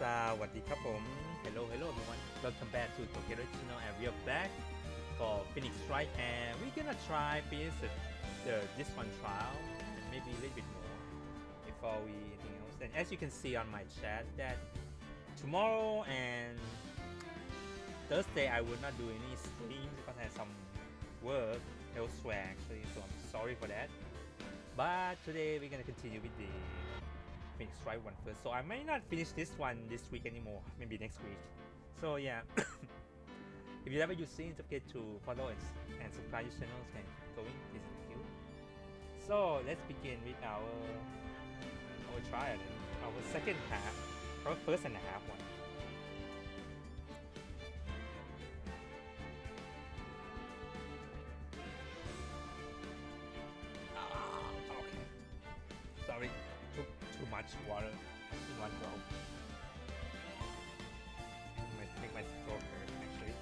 สวัสดีครับผม Hello everyone. Welcome back to Tribulations and we are back for Phoenix Wright and we're gonna try finish this one trial and maybe a little bit more before we anything else. And as you can see on my chat that tomorrow and Thursday I will not do any streams because I have some work elsewhere actually, so I'm sorry for that. But today we're gonna continue with the Phoenix Wright one first. So I may not finish this one this week anymore, maybe next week. So yeah, if you ever use it, don't forget to follow and subscribe your channels and keep going. This is cute. So let's begin with our trial, our second half, our first and a half one. Okay. Sorry, took too much water in one go. Might make my throat hurt actually.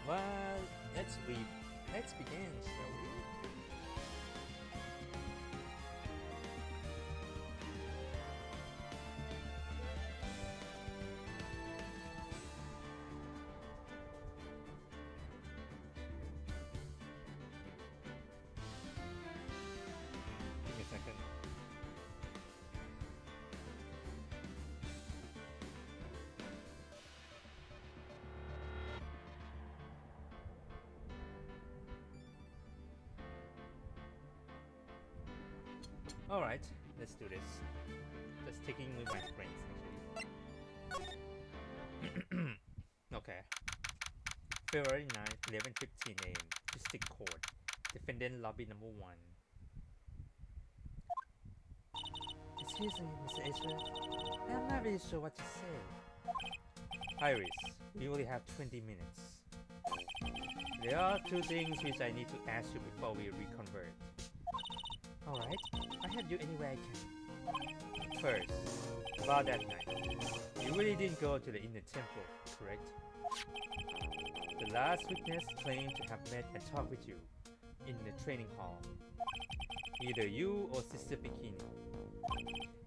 Well, let's begin, shall we? Give me a second. Alright, let's do this. Just taking with my friends actually. Okay. February 9th, 11:15 AM. District Court. Defendant lobby number 1. Excuse me, Mr. Ashworth. I'm not really sure what to say. Iris, we only have 20 minutes. There are two things which I need to ask you before we reconvert. Alright, I help you any way I can. First, about that night. You really didn't go to the inner temple, correct? The last witness claimed to have met and talked with you in the training hall. Either you or Sister Bikini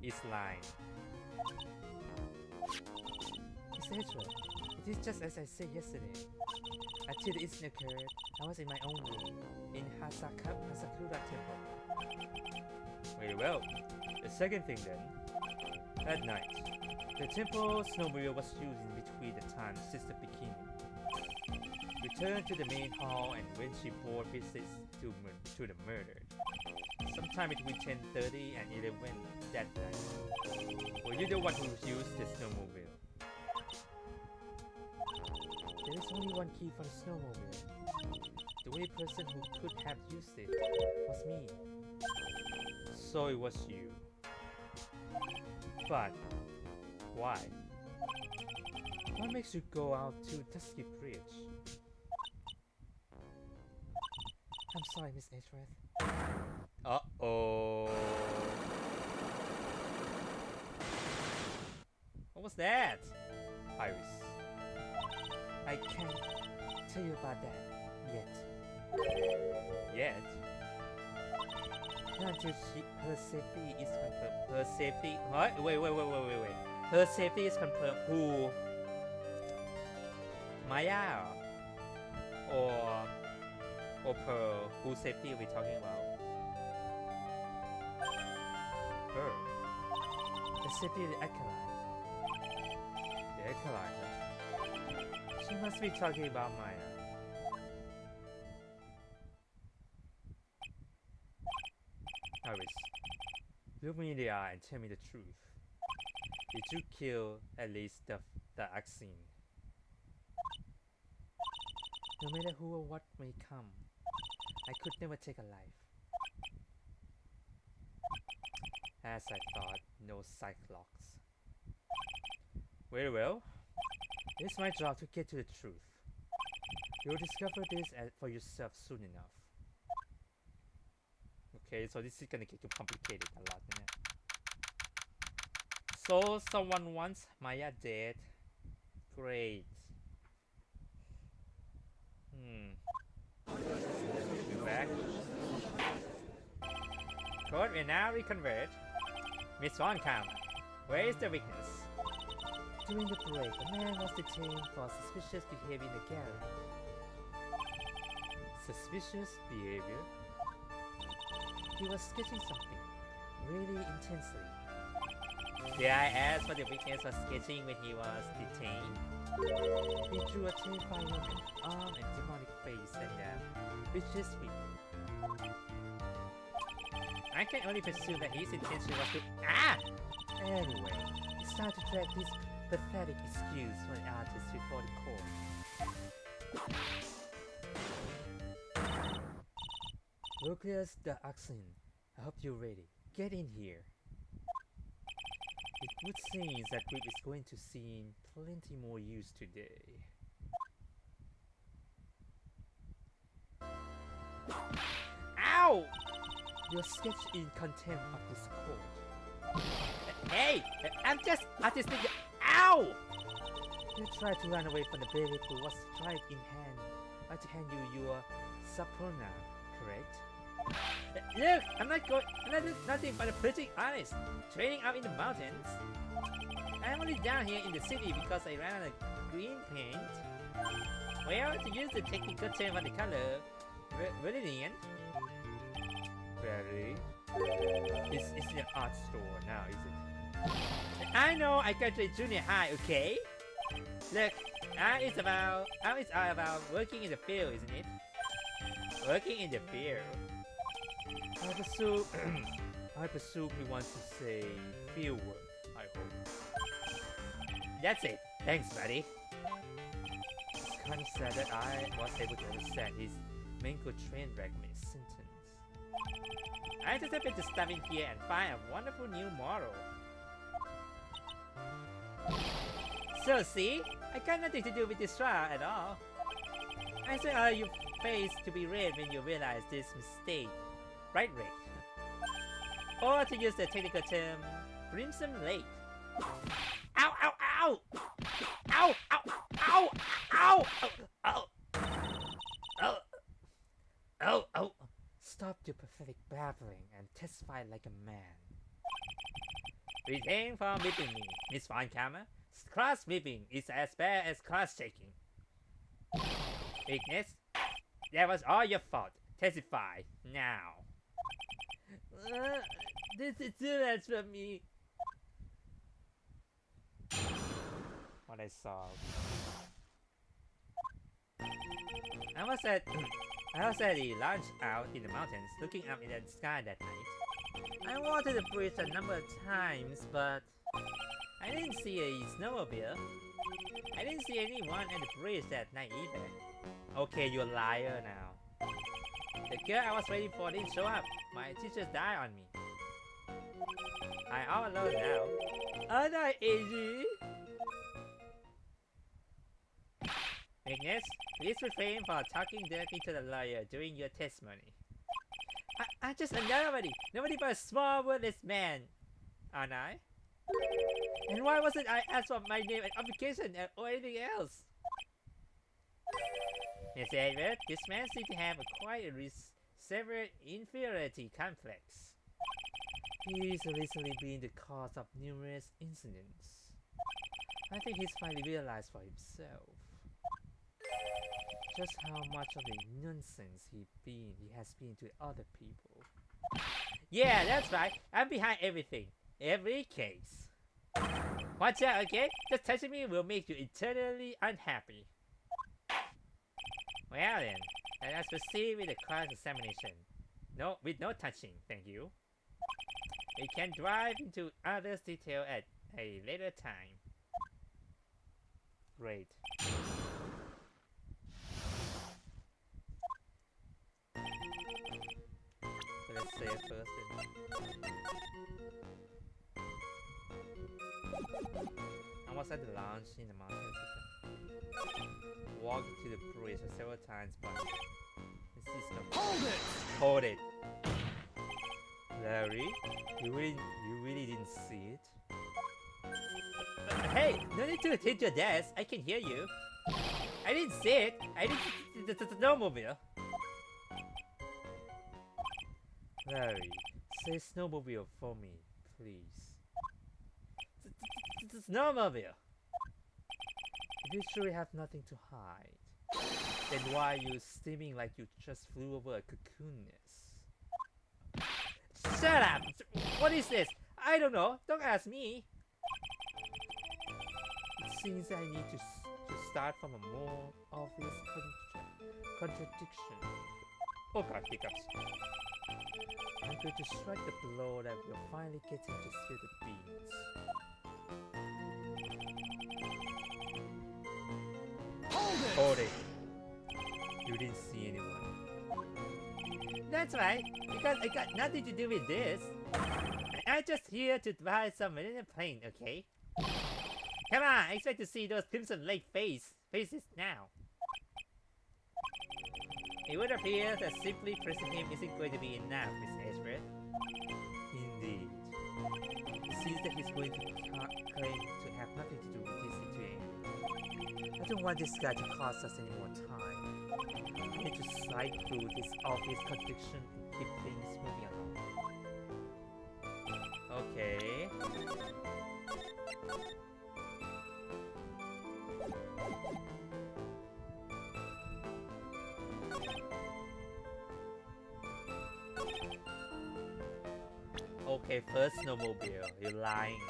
is lying. Miss Edgeworth, it is just as I said yesterday. Until the incident occurred, I was in my own room in Hasakura Temple. Very well. The second thing then. That night, the temple snowmobile was used in between the times Sister Bikini returned to the main hall and when she bore visits to the murdered. Sometime between 10:30 and 11 that night. Were you the one who used the snowmobile? There is only one key for the snowmobile. The only person who could have used it was me. So it was you. But why? What makes you go out to Dusky Bridge? I'm sorry, Miss Ashworth. Uh-oh. What was that? Iris. I can't tell you about that yet. Yet? Not until her safety is confirmed. Her safety? What? Wait. Her safety is confirmed. Who? Maya? Or Pearl? Whose safety are we talking about? Her. The safety of the acolyte. The acolyte, huh? She must be talking about Maya. Iris, look me in the eye and tell me the truth. Did you kill at least the Axine? No matter who or what may come, I could never take a life. As I thought, no Cyclops. Very well. It's my job to get to the truth. You'll discover this for yourself soon enough. Okay, so this is gonna get too complicated a lot, isn't it? So someone wants Maya dead. Great. We're back. Good, we now reconvert. Miss One Count. Where is the weakness? During the break, a man was detained for suspicious behavior in the gallery. Suspicious behavior? He was sketching something really intensely. Did I ask what the weakness was sketching when he was detained? He drew a terrifying woman, arm and demonic face and vicious whip. I can only presume that his intention was to Anyway, it's time to drag this pathetic excuse for the artist before the court. Lucas the Oxen, I hope you're ready. Get in here. It would seem that whip is going to see plenty more use today. Ow! You're sketched in contempt of this court. Hey! I'm just artistic. Ow! You tried to run away from the bailiff who was tried to hand you your subpoena, correct? Look, I'm not nothing but a pretty artist, training out in the mountains. I'm only down here in the city because I ran out of green paint. Well, to use the technical term of the color, vermilion. Very. This isn't an art store now, is it? I know I graduated junior high, okay? Look, art is all about working in the field, isn't it? Working in the field. I presume he wants to say field work, I hope. That's it. Thanks, buddy. It's kind of sad that I was able to understand his mango train wreck sentence. I just happened to stop in here and find a wonderful new model. So see, I got nothing to do with this trial at all. I saw your face to be red when you realized this mistake. Right, Wright? Or to use the technical term, crimson late. Ow, ow, ow! Ow, ow, ow, ow, ow, ow, ow, ow. Stop your pathetic babbling and testify like a man. Refrain from whipping me, Miss Von Kammer. Class whipping is as bad as class shaking. Weakness? That was all your fault. Testify, now. This is too much for me. What I saw. I was at the lounge out in the mountains, looking up in the sky that night. I wanted the bridge a number of times, but I didn't see a snowmobile. I didn't see anyone at the bridge that night either. Okay, you're a liar now. The girl I was waiting for didn't show up. My teachers died on me. I'm all alone now. Oh no, AG! Ignis, please refrain from talking directly to the lawyer during your testimony. I'm just a nobody but a small wordless man, aren't I? And why wasn't I asked for my name and application or anything else? Miss Edward, this man seems to have a quite severe inferiority complex. He's recently been the cause of numerous incidents. I think he's finally realized for himself just how much of a nonsense he has been to other people. Yeah, that's right. I'm behind everything. Every case. Watch out, okay? Just touching me will make you eternally unhappy. Well then, let us proceed with the class examination. No, with no touching, thank you. We can dive into others' detail at a later time. Great. So let's say it first then. I was at the lounge in the mountains. Walked to the bridge several times, but Hold it! Larry, you really didn't see it? Hey, no need to hit your desk. I can hear you. I didn't see it. I didn't see the snowmobile. Larry, say snowmobile for me, please. The snowmobile. You surely have nothing to hide. Then why are you steaming like you just flew over a cocoon nest? Shut up! What is this? I don't know. Don't ask me. It seems I need to start from a more obvious contradiction. Oh god, hiccups. I'm going to strike the blow that will finally get him to spill the beans. Hold it! You didn't see anyone. That's right, because I got nothing to do with this. I'm just here to buy some in a plane, okay? Come on, I expect to see those Crimson Lake faces now. It would appear that simply pressing him isn't going to be enough, Miss Ashford. Indeed. It seems that he's going to claim to have nothing to do with this situation. I don't want this guy to cost us any more time. I need to slide through this obvious contradiction and keep things moving along. Okay. Okay, first snowmobile. You're lying.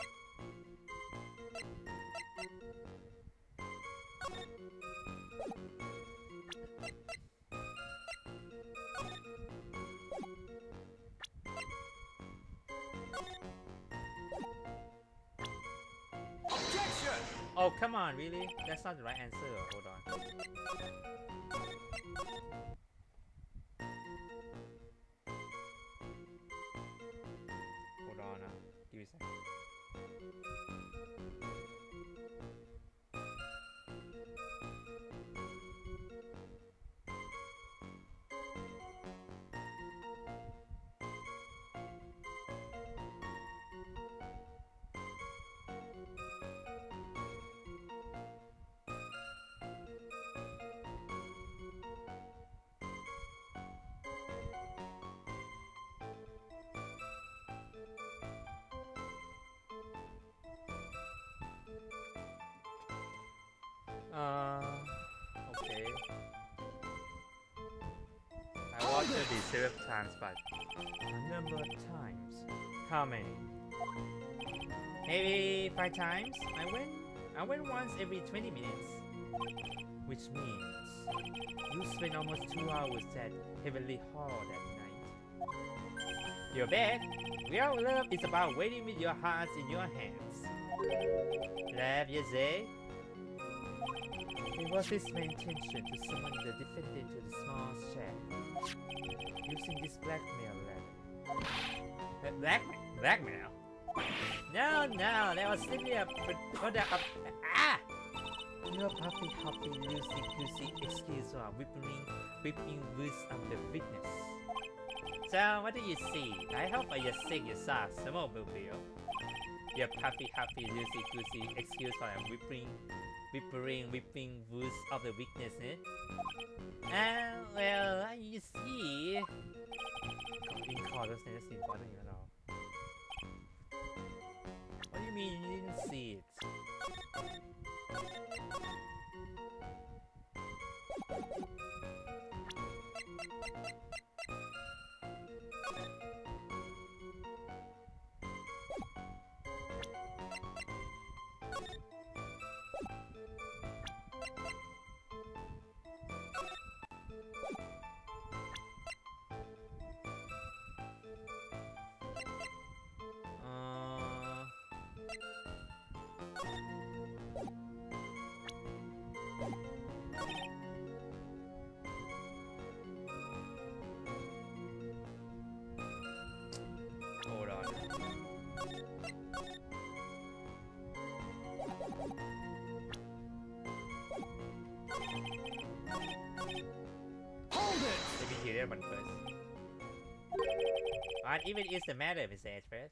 Oh, come on, really? That's not the right answer. Hold on. Hold on, give me a second. Okay. I watched it several times, but a number of times. How many? Maybe 5 times? I went once every 20 minutes. Which means you spend almost 2 hours at Heavenly Hall that night. You're back. Real love is about waiting with your hearts in your hands. Love, you say? It was his main intention to summon the defendant to the small shack, using this blackmail letter. Blackmail? No, that was simply a product of... Your puffy, loosey-goosey excuse for whipping words of the witness. So, what do you see? I hope I just sing your song, snowmobile. Your puffy, loosey-goosey excuse for whipping words of the weakness, eh? Well, you see... Calling colors is important, you know. What do you mean you didn't see it? Hold on. Hold it! Let me hear that one first. What even is the matter, Mr. Ashford?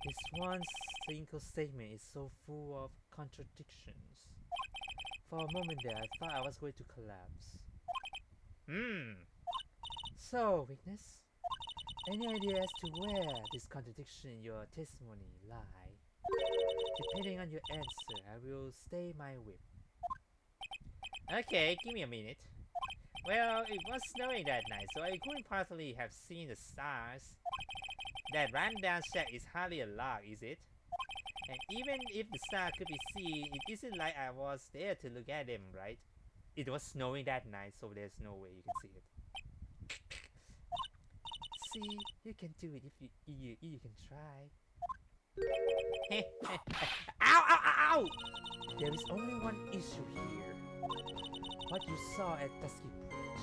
This one single statement is so full of contradictions. For a moment there, I thought I was going to collapse. So, witness, any idea as to where this contradiction in your testimony lie? Depending on your answer, I will stay my whip. Okay, give me a minute. Well, it was snowing that night, so I couldn't possibly have seen the stars. That rundown shack is hardly a log, is it? And even if the stars could be seen, it isn't like I was there to look at them, right? It was snowing that night, so there's no way you can see it. See, you can do it if you can try. Ow, ow, ow, ow! There is only one issue here. What you saw at Dusky Bridge.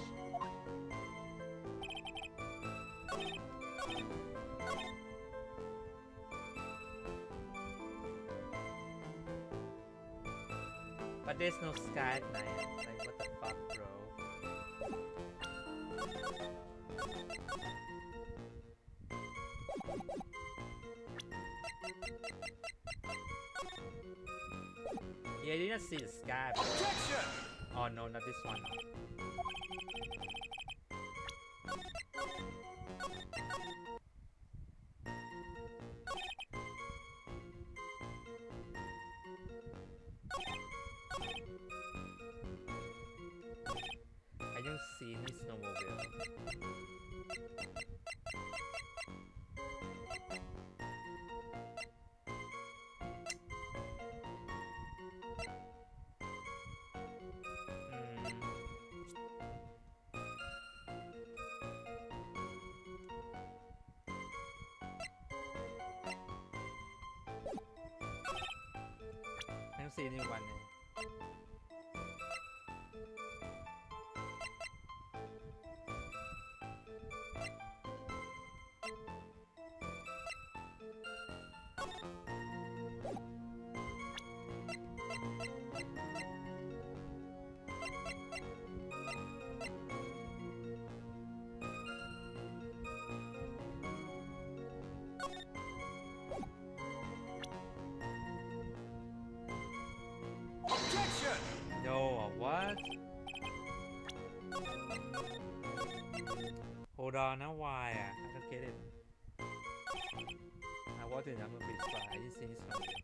But there's no sky at night. Like, what the fuck, bro? Yeah, I did not see the sky. But... Oh no, not this one. I don't see any snowmobile. I don't see anyone. No, what? Hold on, now why? I don't get it. I walked in the bridge, but I didn't see any snowmobile.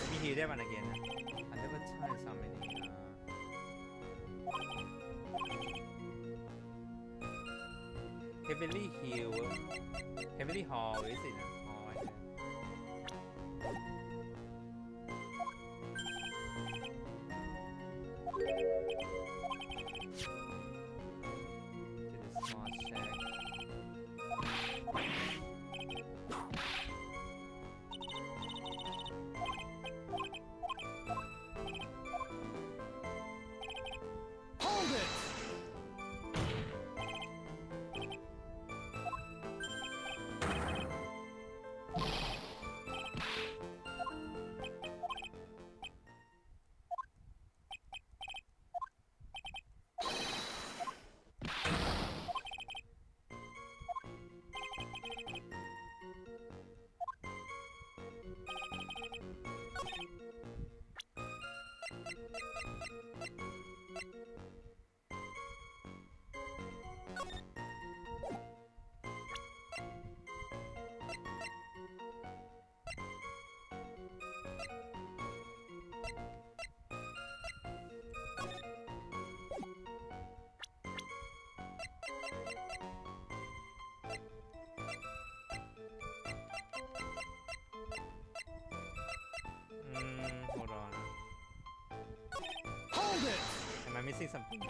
Let me hear that one again. I never tried so many. Heavily Hill, Heavily Hall, is it? Oh, I to the small shack. Hold on. Hold it! Am I missing something?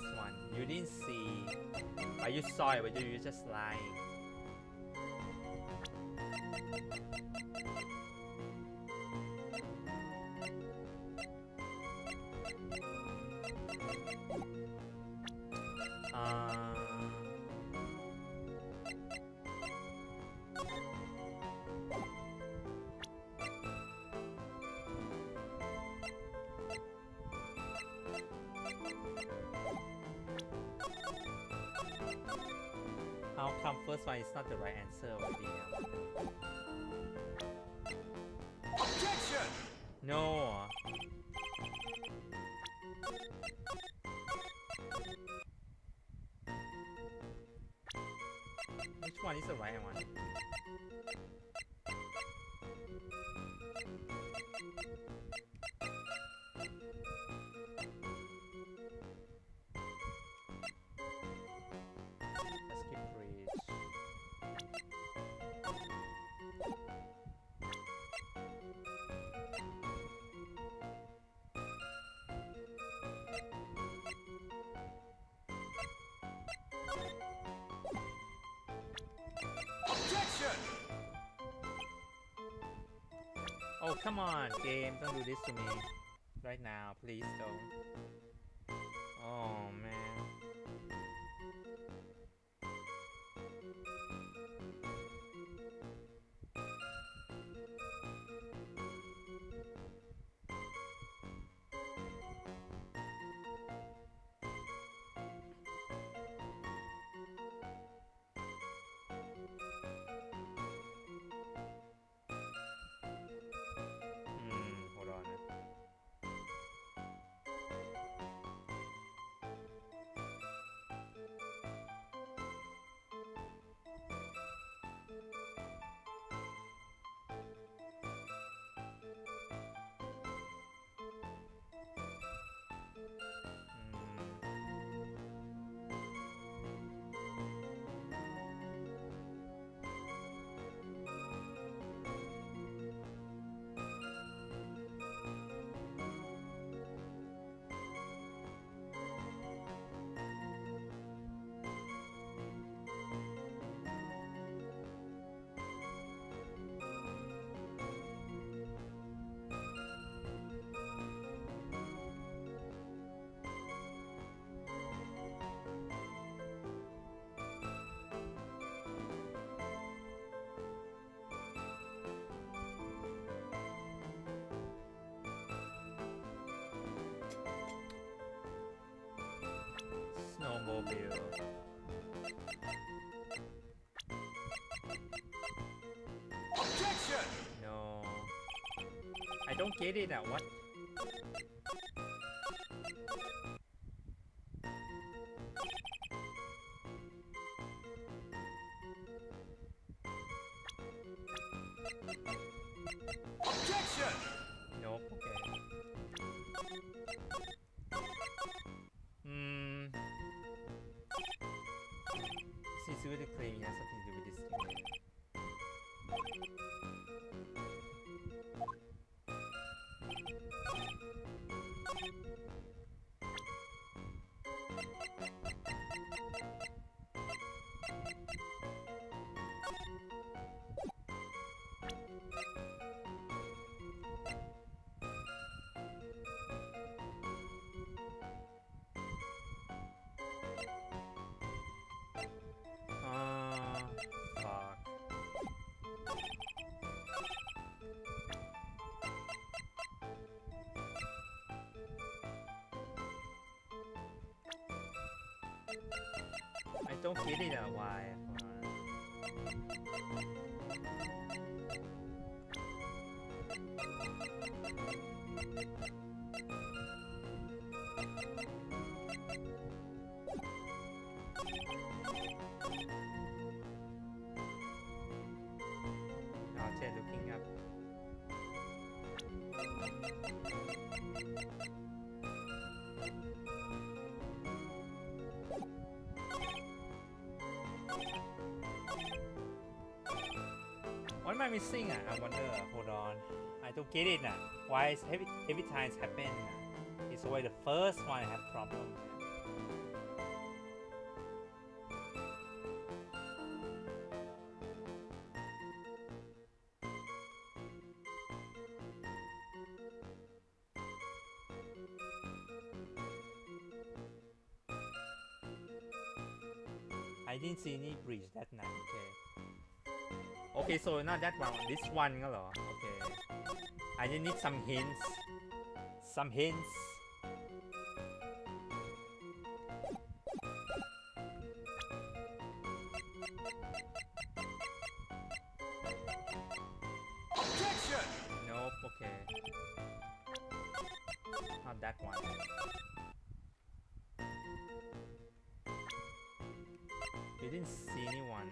first one. You didn't see. But you saw it, but you're just lying. How come first one is not the right answer already? Objection! No. Which one is the right one? Let's skip bridge. Objection! Oh, come on, game. Don't do this to me. Right now, please don't. Oh, man. Hold on. Snowmobile. Objection! No. I don't get it. What? Objection! Nope. Okay. Seems really claiming it has something to do with this game. Fuck. I don't get it. Why? Now they're looking up. What am I missing? I wonder. Hold on. I don't get it. Why is every time it's happen? It's always the first one I have problem. I didn't see any breach that night. Okay, so not that one. This one ก็เหรอ Okay. I just need some hints. Some hints. Objection! Nope. Okay. Not that one. You didn't see anyone.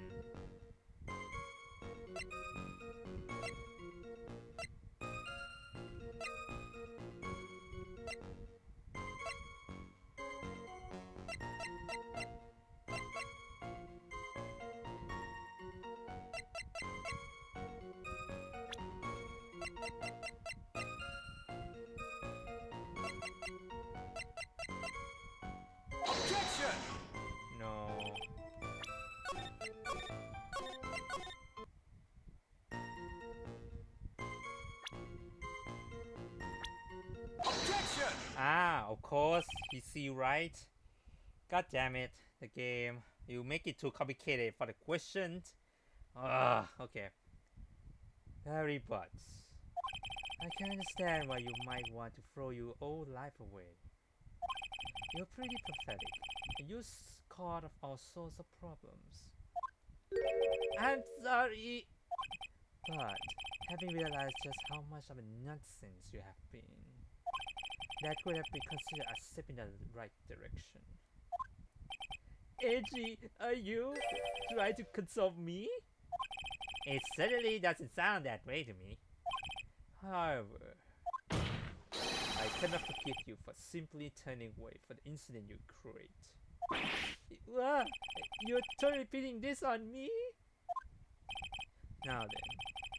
Objection! No. Objection! Of course, you see right. God damn it, the game. You make it too complicated for the questions. Okay. Harry Butts. I can understand why you might want to throw your old life away. You're pretty pathetic. You cause of all sorts of problems. I'm sorry. But having realized just how much of a nonsense you have been, that would have been considered a step in the right direction. Edgy, are you trying to console me? It certainly doesn't sound that way to me. However, I cannot forgive you for simply turning away from the incident you create. You're totally pinning this on me? Now then,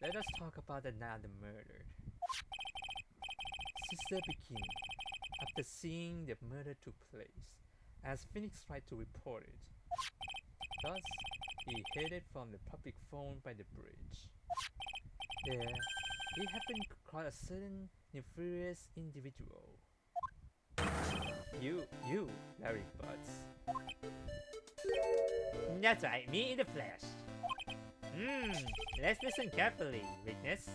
let us talk about the night of the murder. Since the beginning, after seeing the murder took place, as Phoenix tried to report it, thus he headed from the public phone by the bridge. There, he happened across a certain nefarious individual. You, Larry Butts. That's right, me in the flesh. Let's listen carefully, witness.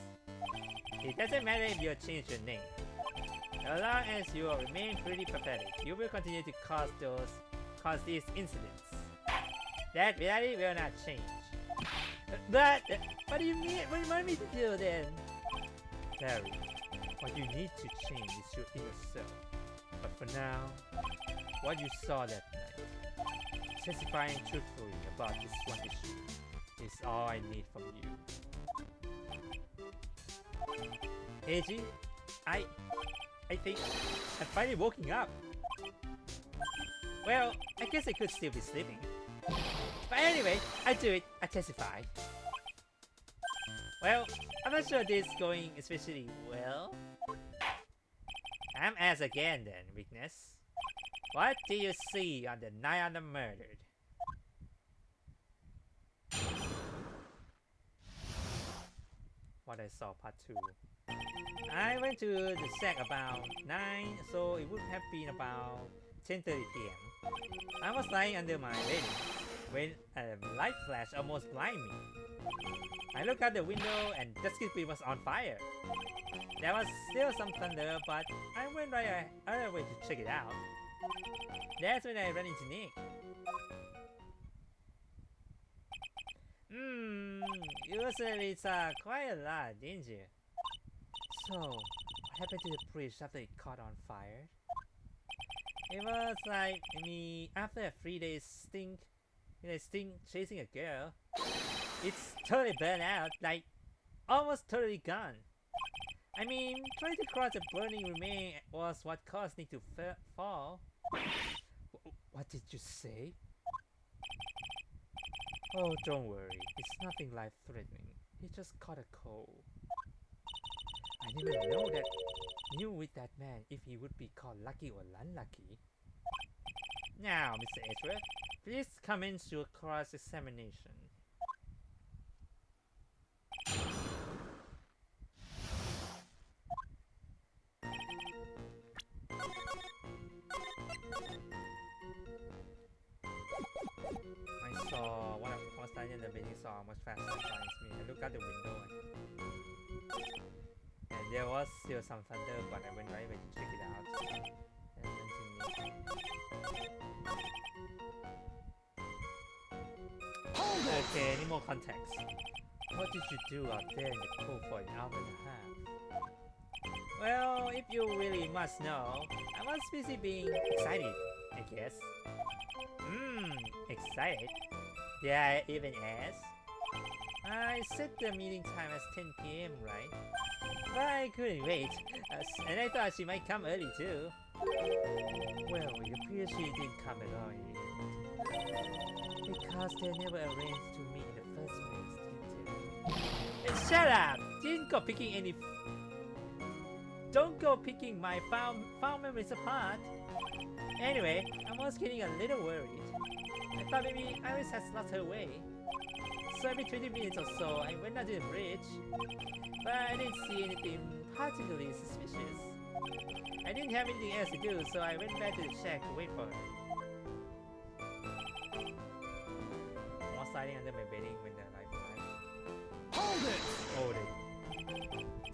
It doesn't matter if you change your name. As long as you remain pretty pathetic, you will continue to cause these incidents. That reality will not change. But what do you mean? What do you want me to do then? Terry, what you need to change is your inner self. But for now, what you saw that night, testifying truthfully about this one issue, is all I need from you. Eiji, I think I'm finally waking up. Well, I guess I could still be sleeping. But anyway, I do it. I testify. Well, I'm not sure this is going especially well. I'm asked again then, witness. What do you see on the night of the murder? What I saw, part 2. I went to the shack about 9, so it would have been about 10:30 p.m. I was lying under my bed when a light flash almost blinded me. I looked out the window and the skip was on fire. There was still some thunder, but I went right away to check it out. That's when I ran into Nick. You certainly saw quite a lot, didn't you? So, what happened to the bridge after it caught on fire? It was like me after a 3-day stint chasing a girl. It's totally burned out, like almost totally gone. I mean, trying to cross a burning remain was what caused Nick to fall. What did you say? Oh, don't worry. It's nothing life-threatening. He just caught a cold. I didn't knew with that man if he would be called lucky or unlucky. Now, Mr. Edgeworth, please commence your cross-examination. I saw saw much faster flying me. I looked out the window and there was still some thunder, but I went right away to check it out. And continue. Okay, any more context? What did you do out there in the cold for an hour and a half? Well, if you really must know, I was busy being excited, I guess. Excited? Did I even ask? I set the meeting time as 10 p.m., right? But I couldn't wait, and I thought she might come early too. Well, it appears she didn't come at all in the end. Because they never arranged to meet in the first place, didn't they? Shut up! Don't go picking my found memories apart. Anyway, I was getting a little worried. I thought maybe Iris has lost her way. So every 20 minutes or so, I went down to the bridge. But I didn't see anything particularly suspicious. I didn't have anything else to do, so I went back to the shack to wait for her. I was sliding under my bedding when the light flashed. Hold it!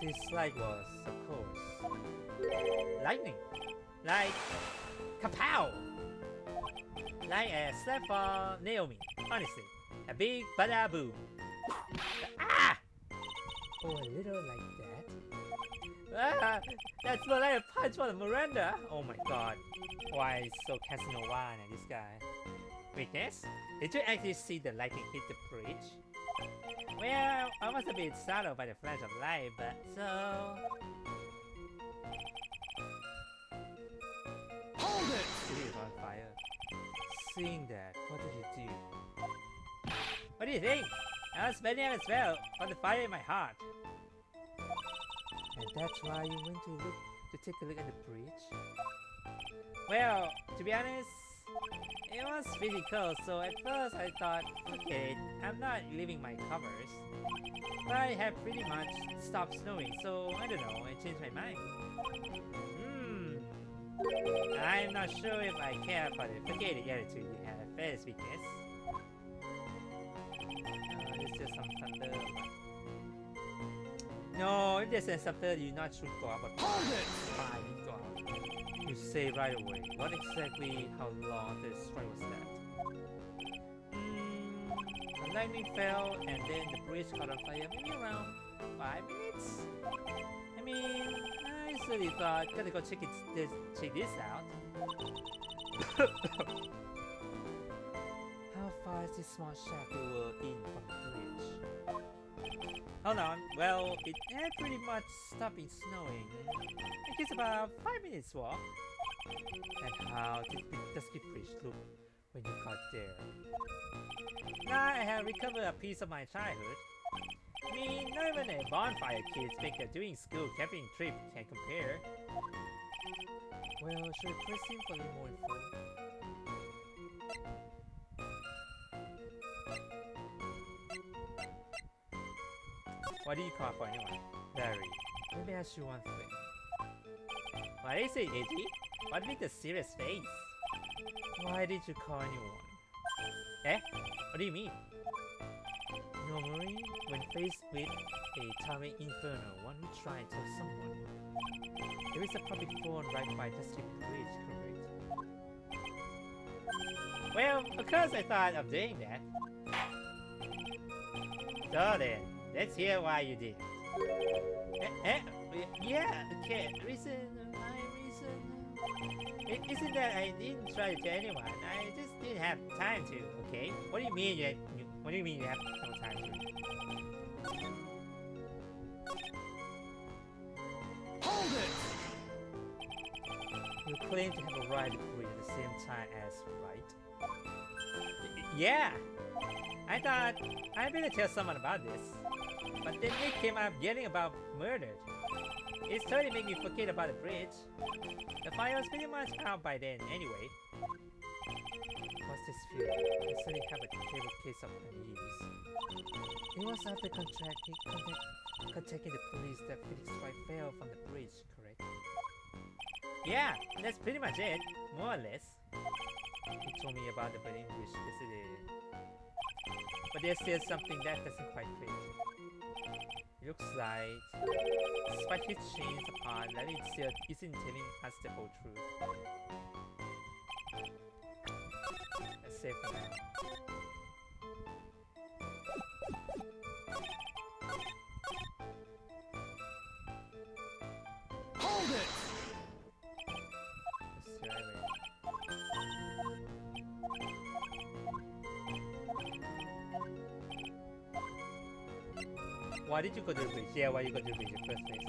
This light was, of course, lightning! Like, kapow! Like a slap for Naomi, honestly. A big bada boom. Ah! Oh, a little like that. Ah! That's more like a punch for Miranda! Oh my god. Why so Casanova, this guy? Witness? Did you actually see the lightning hit the bridge? Well, I was a bit startled by the flash of light, but so... Hold it! City is on fire. Seeing that, what did you do? What do you think? I was burning as well, from the fire in my heart. And that's why you went to take a look at the bridge? Well, to be honest, it was pretty cold, so at first I thought, okay, I'm not leaving my covers. But I have pretty much stopped snowing, so I don't know, I changed my mind. I'm not sure if I care for the forgetting attitude you had at first, Witness. There's just some thunder. No, if there's some thunder, you not should go up, but fine, go up. You say right away, what exactly, how long the strike was that? The lightning fell and then the bridge caught on fire maybe around 5 minutes? I mean, I really thought, gotta go check this out. How far is this small shack we were in from the bridge? Hold on, well, it had pretty much stopped snowing. I guess about 5 minutes walk. And how did the dusky bridge look when you got there? Now I have recovered a piece of my childhood. I mean, not even a bonfire kids think a doing school camping trip can compare. Well, should I press him for a little more info? What do you call for anyone? Larry, let me ask you one thing. What is it, Eddie? What with the serious face? Why did you call anyone? Eh? What do you mean? Normally, when faced with a towering inferno, one would try and tell someone. There is a public phone right by the street bridge, correct? Well, of course I thought of doing that. So then, let's hear why you did. Yeah, okay, my reason... It isn't that I didn't try to tell anyone, I just didn't have time to, okay? What do you mean you have no time to? Hold it! You claim to have a right to breathe at the same time as Wright? Yeah! I thought I better tell someone about this. But then Nick came up yelling about murder. It totally made me forget about the bridge. The fire was pretty much out by then anyway. What's this feeling? I suddenly have a terrible case of unease. It was after contacting the police that Phoenix Wright fell from the bridge, correct? Yeah, that's pretty much it, more or less. He told me about the burning bridge yesterday. But there's still something that doesn't quite fit. It looks like, despite his chains apart, that it still isn't telling us the whole truth. Let's save for now. Hold it! Let's try it. Why did you go to the bridge? Yeah, why you go to the bridge in the first place?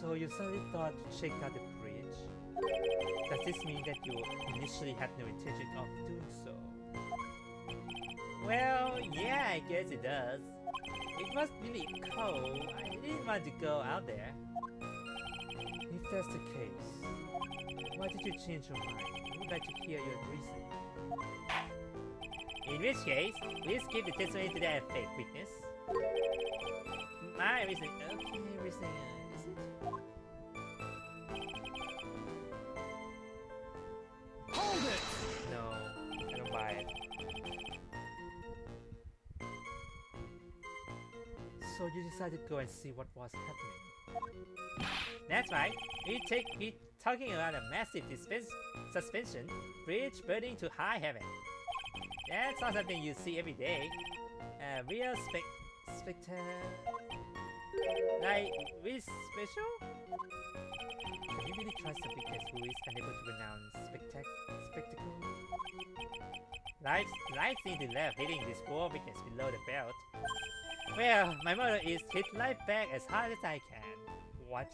So you suddenly thought to check out the bridge? Does this mean that you initially had no intention of doing so? Well, yeah, I guess it does. It was really cold. I didn't want to go out there. If that's the case, why did you change your mind? I would like to hear your reason. In which case, we'll skip the testimony to that fake witness. My reason. Okay, reason. Is it? Hold it! No, I don't buy it. So you decided to go and see what was happening. That's right. We're talking about a massive suspension bridge burning to high heaven. That's not something you see every day. A real spectacle. Like, really special? Can you really trust a witness who is unable to pronounce spectacle? Life seems to love hitting this poor witness below the belt. Well, my motto is hit life back as hard as I can. What?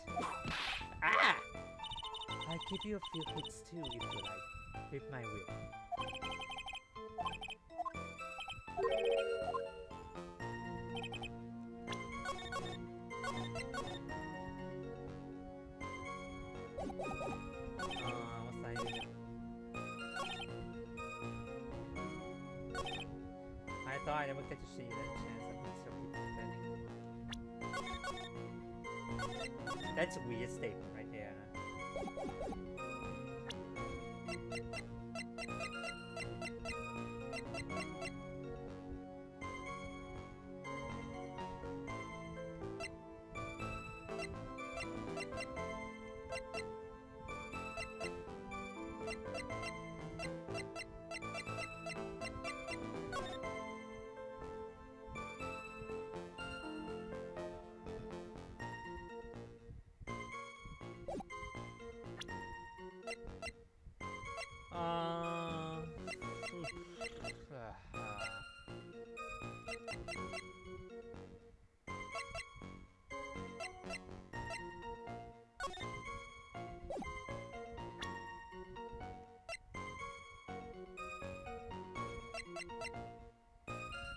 Ah! I'll give you a few hits too if you like, with my whip. What's that? I thought I never get to see that chance of Mr. Defending. That's a weird statement right there.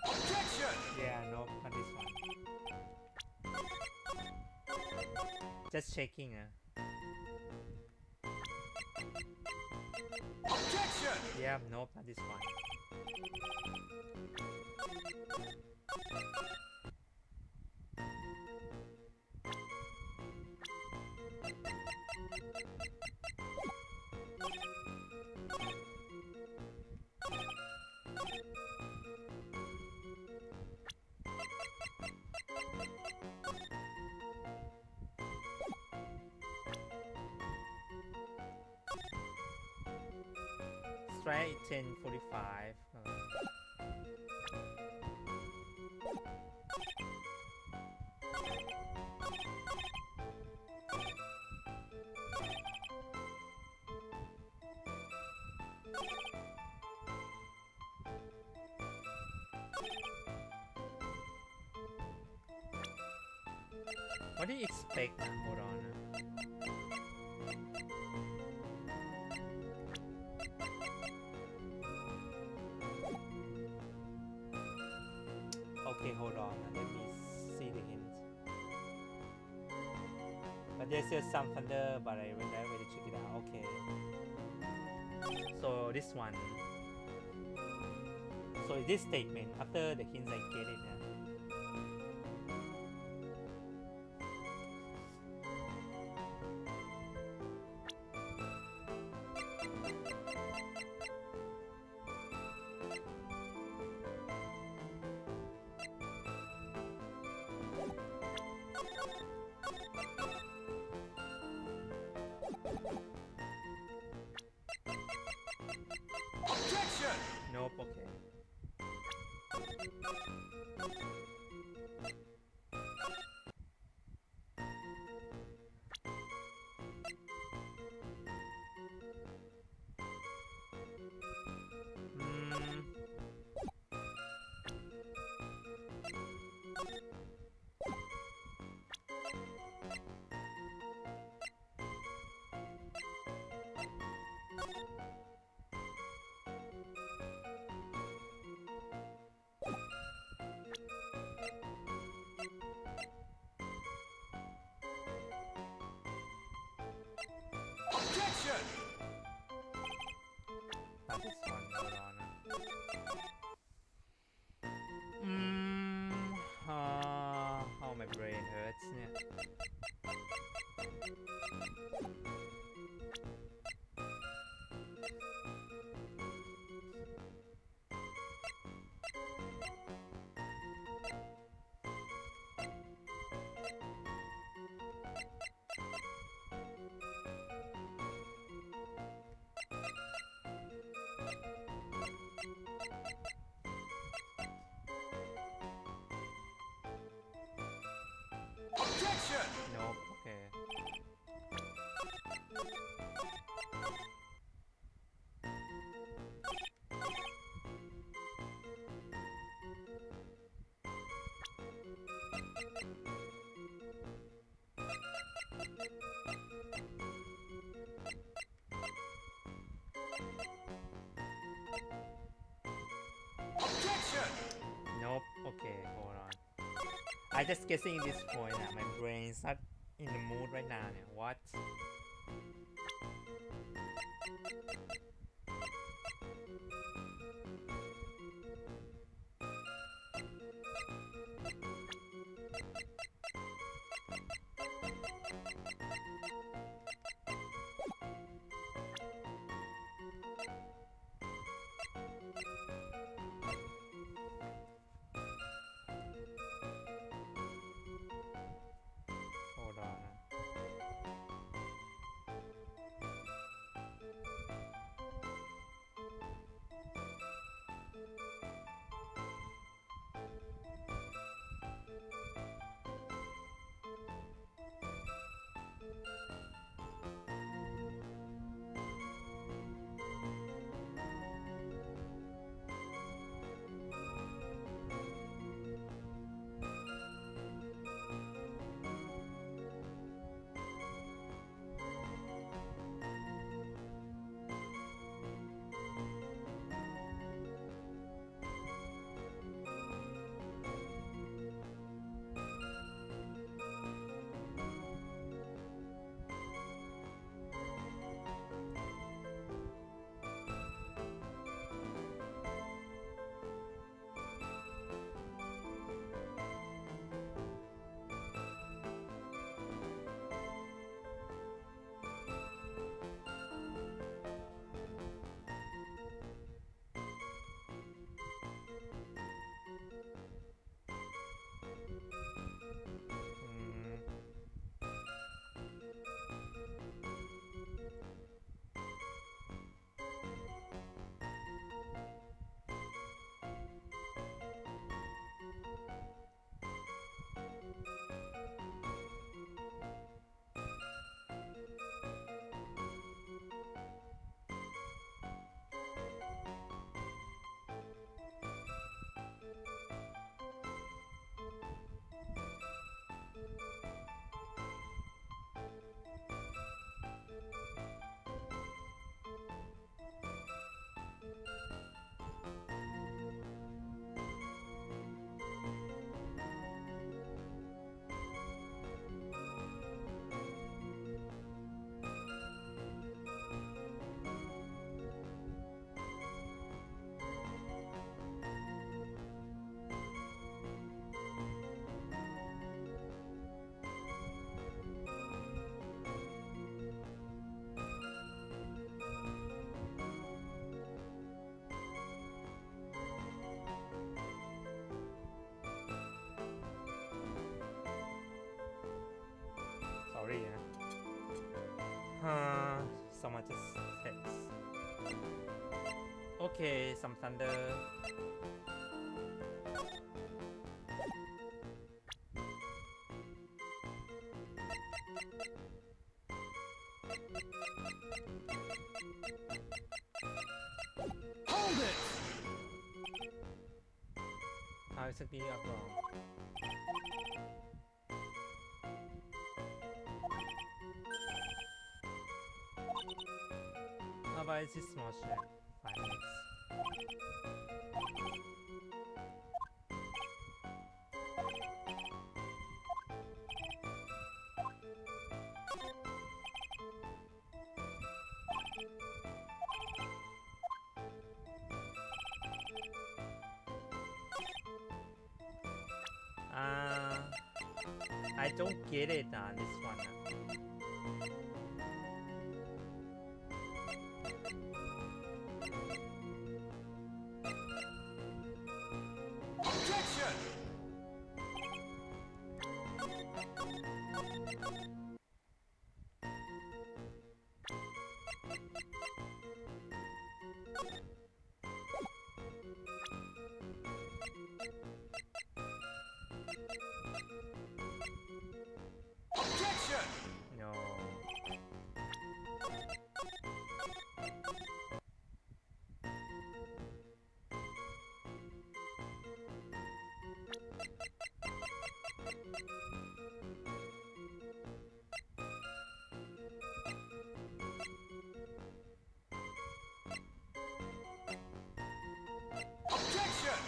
Objection! Yeah, no, not this one. Just checking. Objection! Yeah, nope, not this one. Strike 10:45. What do you expect? Hold on. Okay, hold on. Let me see the hint. But there's still some thunder, but I will never really check it out. Okay. So this one. So this statement, after the hints I get it. okay. Objection! Not this one, hold on. Oh, my brain hurts เนี่ย Objection! Nope, okay. Objection! Nope, okay, hold on. I just guessing this point my brain is not in the mood right now เนี่ย what hold on นะ sorry นะ so much text Okay, some thunder. Hold it! How is it being up wrong? How about this small check? 5 minutes. I don't get it on this one. Objection! Objection! No. Objection!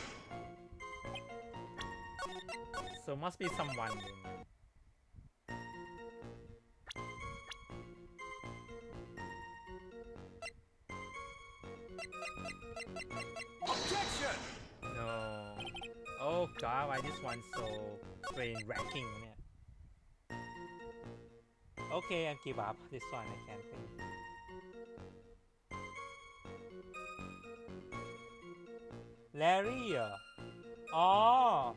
So must be someone then. Objection! No. Oh god, why this one so brain wracking? Okay, I give up. This one I can't think. Larry. Oh.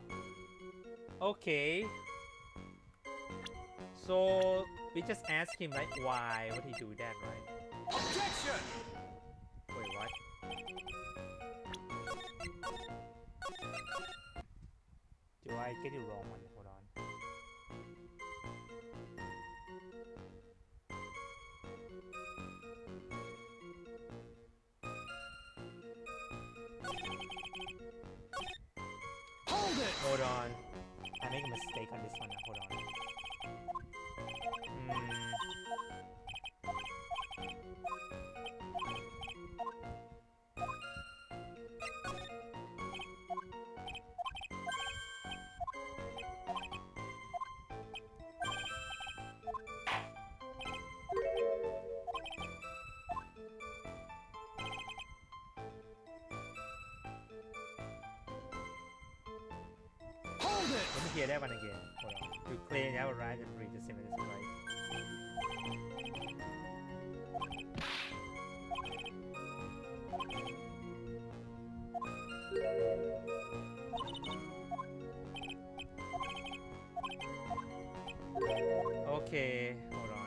Okay. So we just ask him like why would he do that, right? Objection! Wait, what? Do I get it wrong one? Hold on. Hold it! Hold on. I make a mistake on this one. Hold on. Hold it! Let me hear that one again. Hold on. You play that right and read the same as right. Okay, hold on.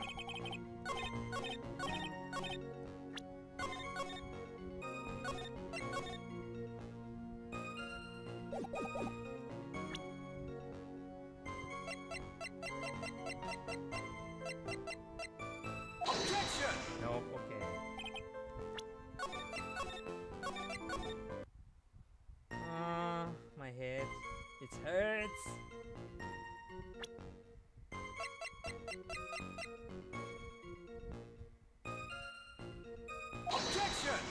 Objection! Nope, okay. My head. It hurts. Objection!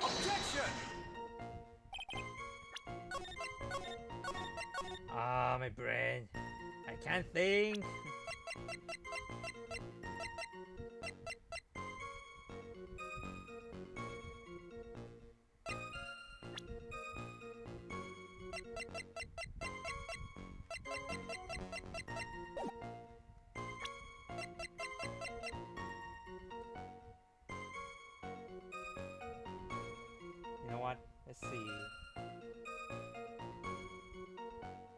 Objection! Ah, my brain. I can't think. Let's see.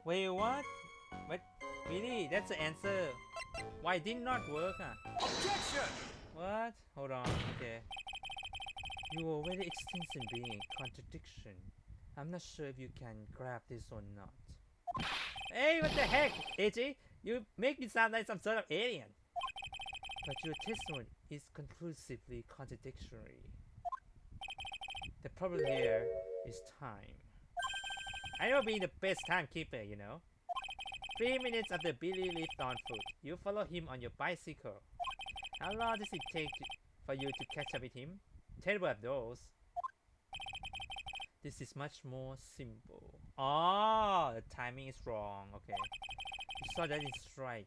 Wait, what? But really, that's the answer. Why it did not work? Objection! What? Hold on. Okay. You were very extensive being a contradiction. I'm not sure if you can grab this or not. Hey, what the heck, AJ? You make me sound like some sort of alien. But your testimony is conclusively contradictory. The problem here is time. I know being the best timekeeper, you know. 3 minutes after Billy left on foot, you follow him on your bicycle. How long does it take for you to catch up with him? Terrible at those. This is much more simple. Oh, the timing is wrong. Okay. You saw that it's right.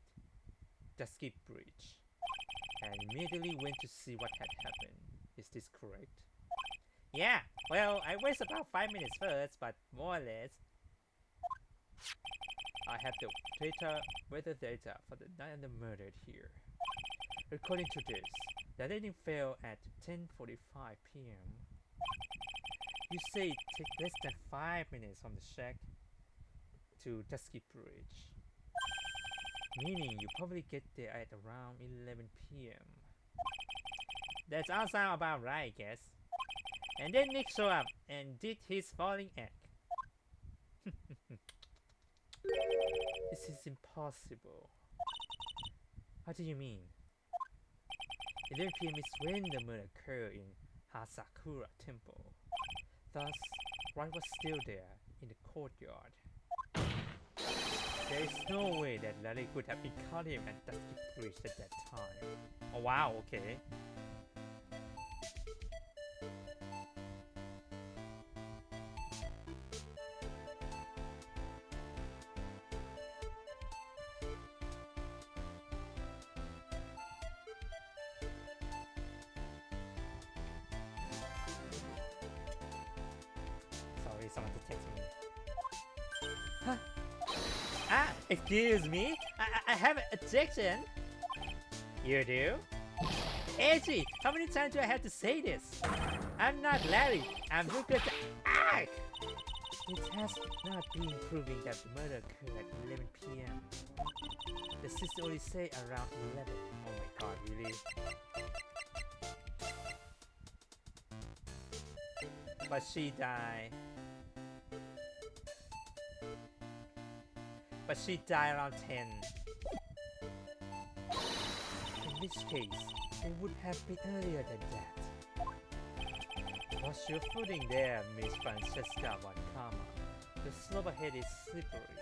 Just skip bridge. And immediately went to see what had happened. Is this correct? Yeah, well, I wasted about 5 minutes first, but more or less. I have the weather data for the night of the murder here. According to this, the landing fell at 10:45 p.m. You say it takes less than 5 minutes from the shack to Dusky Bridge. Meaning you probably get there at around 11 p.m. That's all sound about right, I guess. And then Nick showed up and did his falling act. This is impossible. How do you mean? 11 p.m. is when the murder occurred in Hasakura Temple. Thus, Wright was still there in the courtyard. There is no way that Larry could have encountered him at Dusky Bridge at that time. Oh wow, okay. Sorry, someone just texted me. Huh? Ah, excuse me? I have an objection. You do? Edgy, how many times do I have to say this? I'm not Larry, I'm Lucas. Ah! It has not been proven that the murder occurred at 11 p.m. The sister only say around 11. Oh my god, really? But she died. But she died around 10. In which case, it would have been earlier than that. What's your footing there, Miss Francesca Von Karma? The slope ahead is slippery.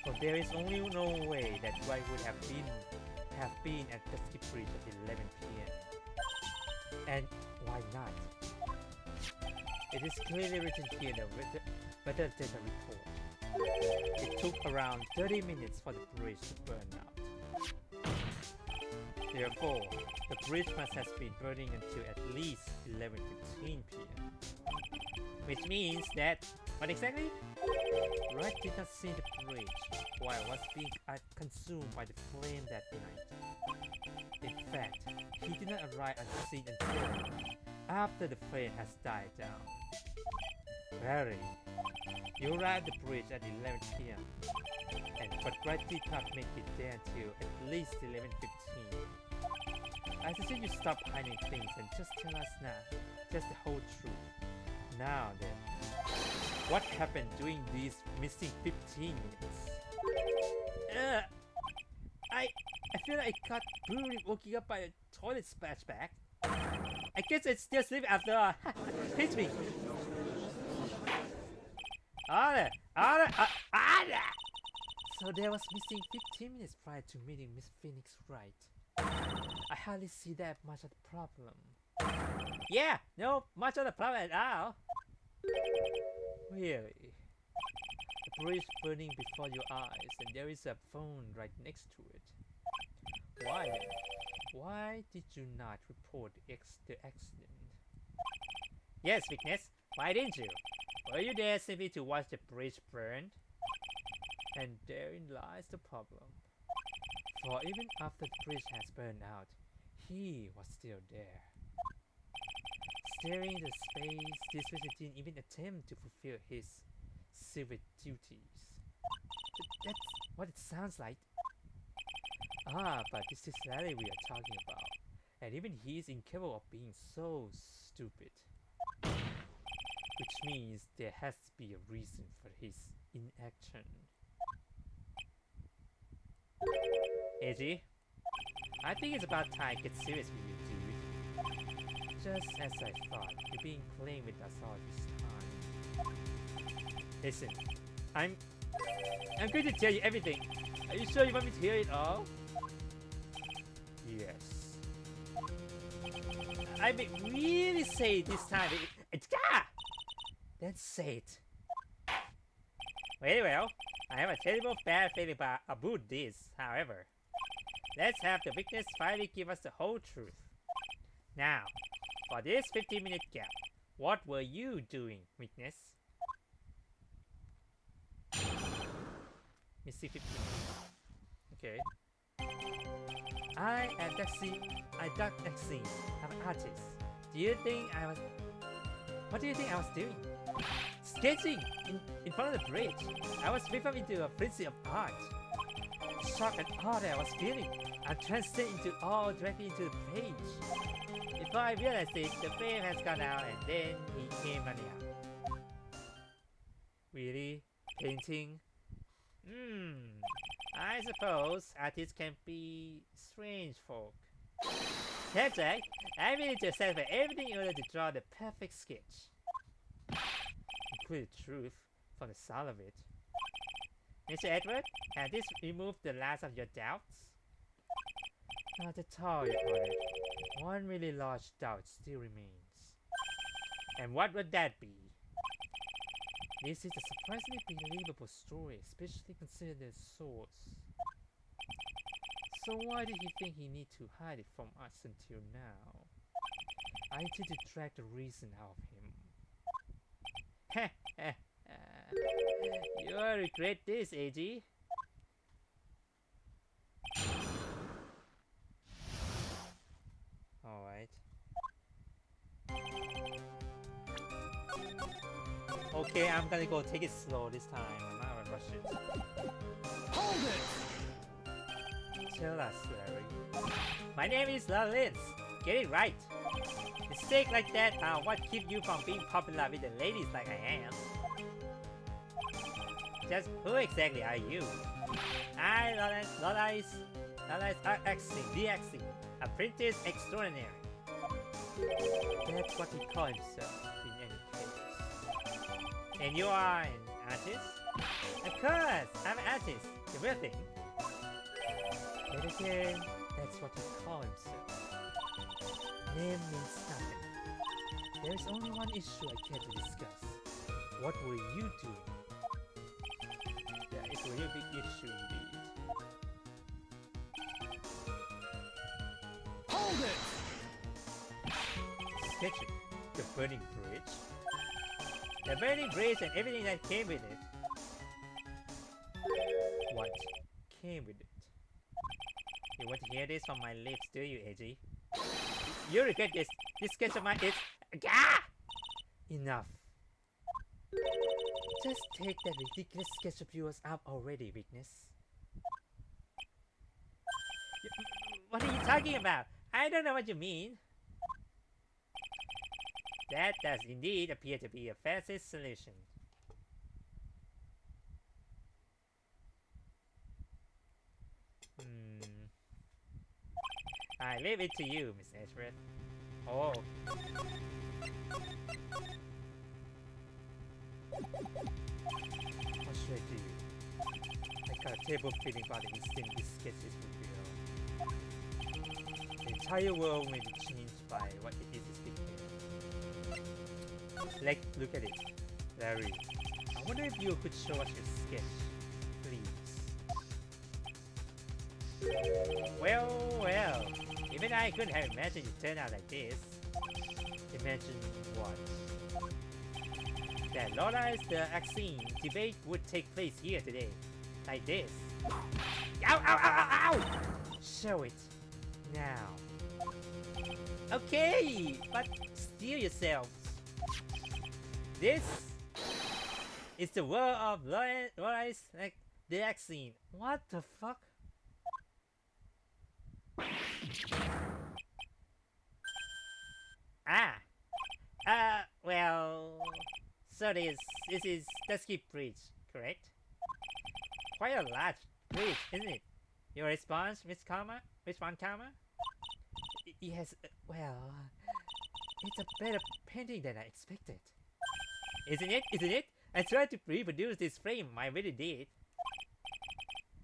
For there is only no way that Wright would have been at Dusky Bridge at 11 p.m. And why not? It is clearly written here in the weather data report. It took around 30 minutes for the bridge to burn out. Therefore, the bridge must have been burning until at least 11:15 p.m. Which means that, what exactly? Wright did not see the bridge while it was being consumed by the flame that night. In fact, he did not arrive at the scene until after the flame has died down. Barry, you arrived at the bridge at 11 p.m. But Wright did not make it there until at least 11:15. I suggest you stop hiding things and just tell us now, just the whole truth. Now then, what happened during these missing 15 minutes? I feel like I got brutally woken up by a toilet splashback. I guess I still sleep after all. Hit me. So there was missing 15 minutes prior to meeting Miss Phoenix Wright. I hardly see that much of the problem. Yeah, no much of the problem at all. Really? The bridge burning before your eyes and there is a phone right next to it. Why then? Why did you not report the accident? Yes, Weakness, why didn't you? Were you there simply to watch the bridge burn? And therein lies the problem. For even after the bridge has burned out, he was still there. staring into space, this wizard didn't even attempt to fulfill his civic duties. That's what it sounds like. Ah, but this is Larry we are talking about. And even he is incapable of being so stupid. Which means there has to be a reason for his inaction. AG, I think it's about time to get serious with you, dude. Just as I thought, you've been playing with us all this time. Listen, I'm going to tell you everything. Are you sure you want me to hear it all? Yes. I may really say it this time. Then say it. Very well. I have a terrible bad feeling about this, however. Let's have the witness finally give us the whole truth. Now, for this 15-minute gap, what were you doing, witness? Missy 15 minutes. Okay. I am Daxine. I'm an artist. Do you think I was... What do you think I was doing? Sketching in front of the bridge. I was whipped up into a frenzy of art. The shock and awe that I was feeling, I translated into all directly into the page. Before I realized it, the frame has gone out and then he came running out. Really? Painting? I suppose artists can be strange folk. That's right. I needed to satisfy everything in order to draw the perfect sketch. Include the truth from the sound of it. Mr. Edward, has this removed the last of your doubts? Not at all, Your Honor. One really large doubt still remains. And what would that be? This is a surprisingly believable story, especially considering the source. So why did he think he need to hide it from us until now? I need to drag the reason out of him. You'll regret this, AG. Alright. Okay, I'm gonna go take it slow this time. I'm not gonna rush it. Hold it! Tell us, Larry. My name is Lawrence. Get it right. Mistakes like that are what keep you from being popular with the ladies like I am. Just who exactly are you? I, Lawrence DXing, apprentice extraordinary. That's what he calls himself in any case. And you are an artist? Of course, I'm an artist. The real thing. But again, that's what he calls himself. Name means nothing. There is only one issue I care to discuss. What were you doing? Yeah, it's a real big issue indeed. Hold it! Sketching the burning bridge. The burning bridge and everything that came with it. What came with it? You want to hear this from my lips, do you, AG? You regret this. This sketch of mine is... Gah! Enough. Just take that ridiculous sketch of yours out already, witness. What are you talking about? I don't know what you mean. That does indeed appear to be a fastest solution. I leave it to you, Miss Ashworth. Oh. What should I do? I got a terrible feeling about the instant this sketch is revealed. The entire world may be changed by what it is depicted. Like, look at it. Larry, I wonder if you could show us your sketch, please. Well, even I couldn't have imagined it turned out like this. Imagine what? That Lawrence the Axine debate would take place here today. Like this. Ow, ow, ow, ow, ow! Show it. Now. Okay, but steal yourselves. This is the world of Wright's like the scene. What the fuck? Well, so this is Dusky Bridge, correct? Quite a large bridge, isn't it? Your response, Miss Karma? Miss Von Karma? Yes, well, it's a better painting than I expected. Isn't it? Isn't it? I tried to reproduce this frame, I really did.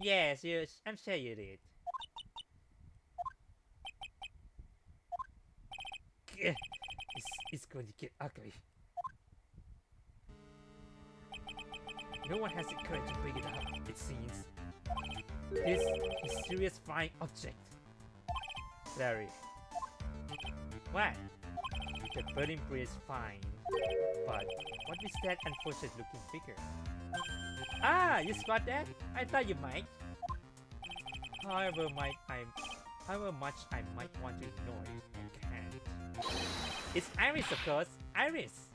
Yes, I'm sure you did. It's going to get ugly. No one has the courage to bring it up, it seems. This mysterious flying object. Larry. What? The burning bridge is fine. But what is that unfortunate looking figure? Ah, you spot that? I thought you might. However much I might want to ignore it, I can't. It's Iris, of course. Iris!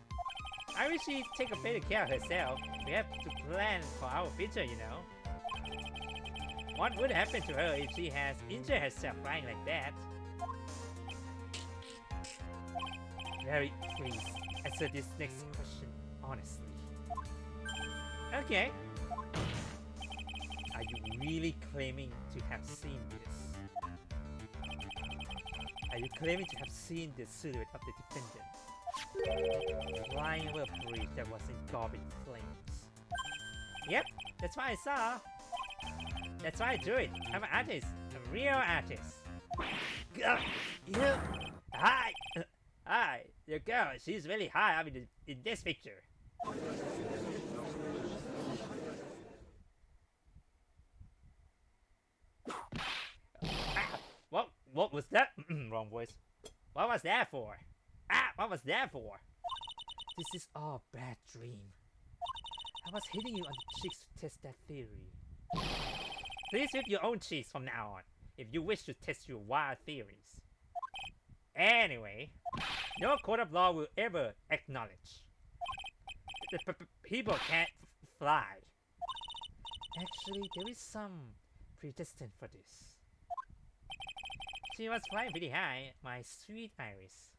Iris should take a better care of herself. We have to plan for our future, you know. What would happen to her if she has injured herself flying like that? Larry, please, answer this next question honestly. Okay. Are you really claiming to have seen this? Are you claiming to have seen the silhouette of the defendant flying over a bridge that was engulfed in flames? Yep, that's what I saw. That's why I drew it. I'm an artist, a real artist. Hi! Hi, your girl, she's really high up in this picture. What was that? Wrong voice. What was that for? What was that for? This is all a bad dream. I was hitting you on the cheeks to test that theory. Please whip your own cheeks from now on, if you wish to test your wild theories. Anyway, no court of law will ever acknowledge the people can't fly. Actually, there is some precedent for this. She was flying pretty high, my sweet Iris.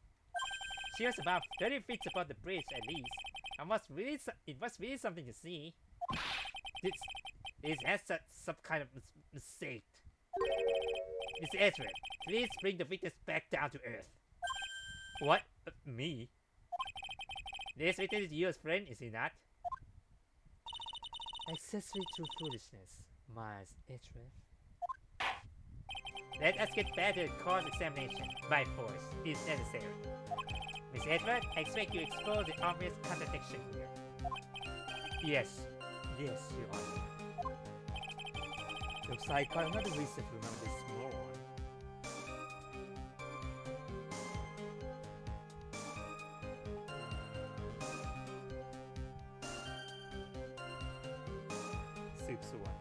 She was about 30 feet above the bridge at least. It was really something to see. This has some kind of mistake. Mr. Ezra, please bring the victims back down to earth. What? Me? This victim is your friend, is he not? Accessory to foolishness, Miles Ezra. Let us get back to the cross-examination by force, if necessary. Miss Edward, I expect you to expose the obvious contradiction here. Yes, Your Honor. Looks like I have another reason to remember this moron. Soups one.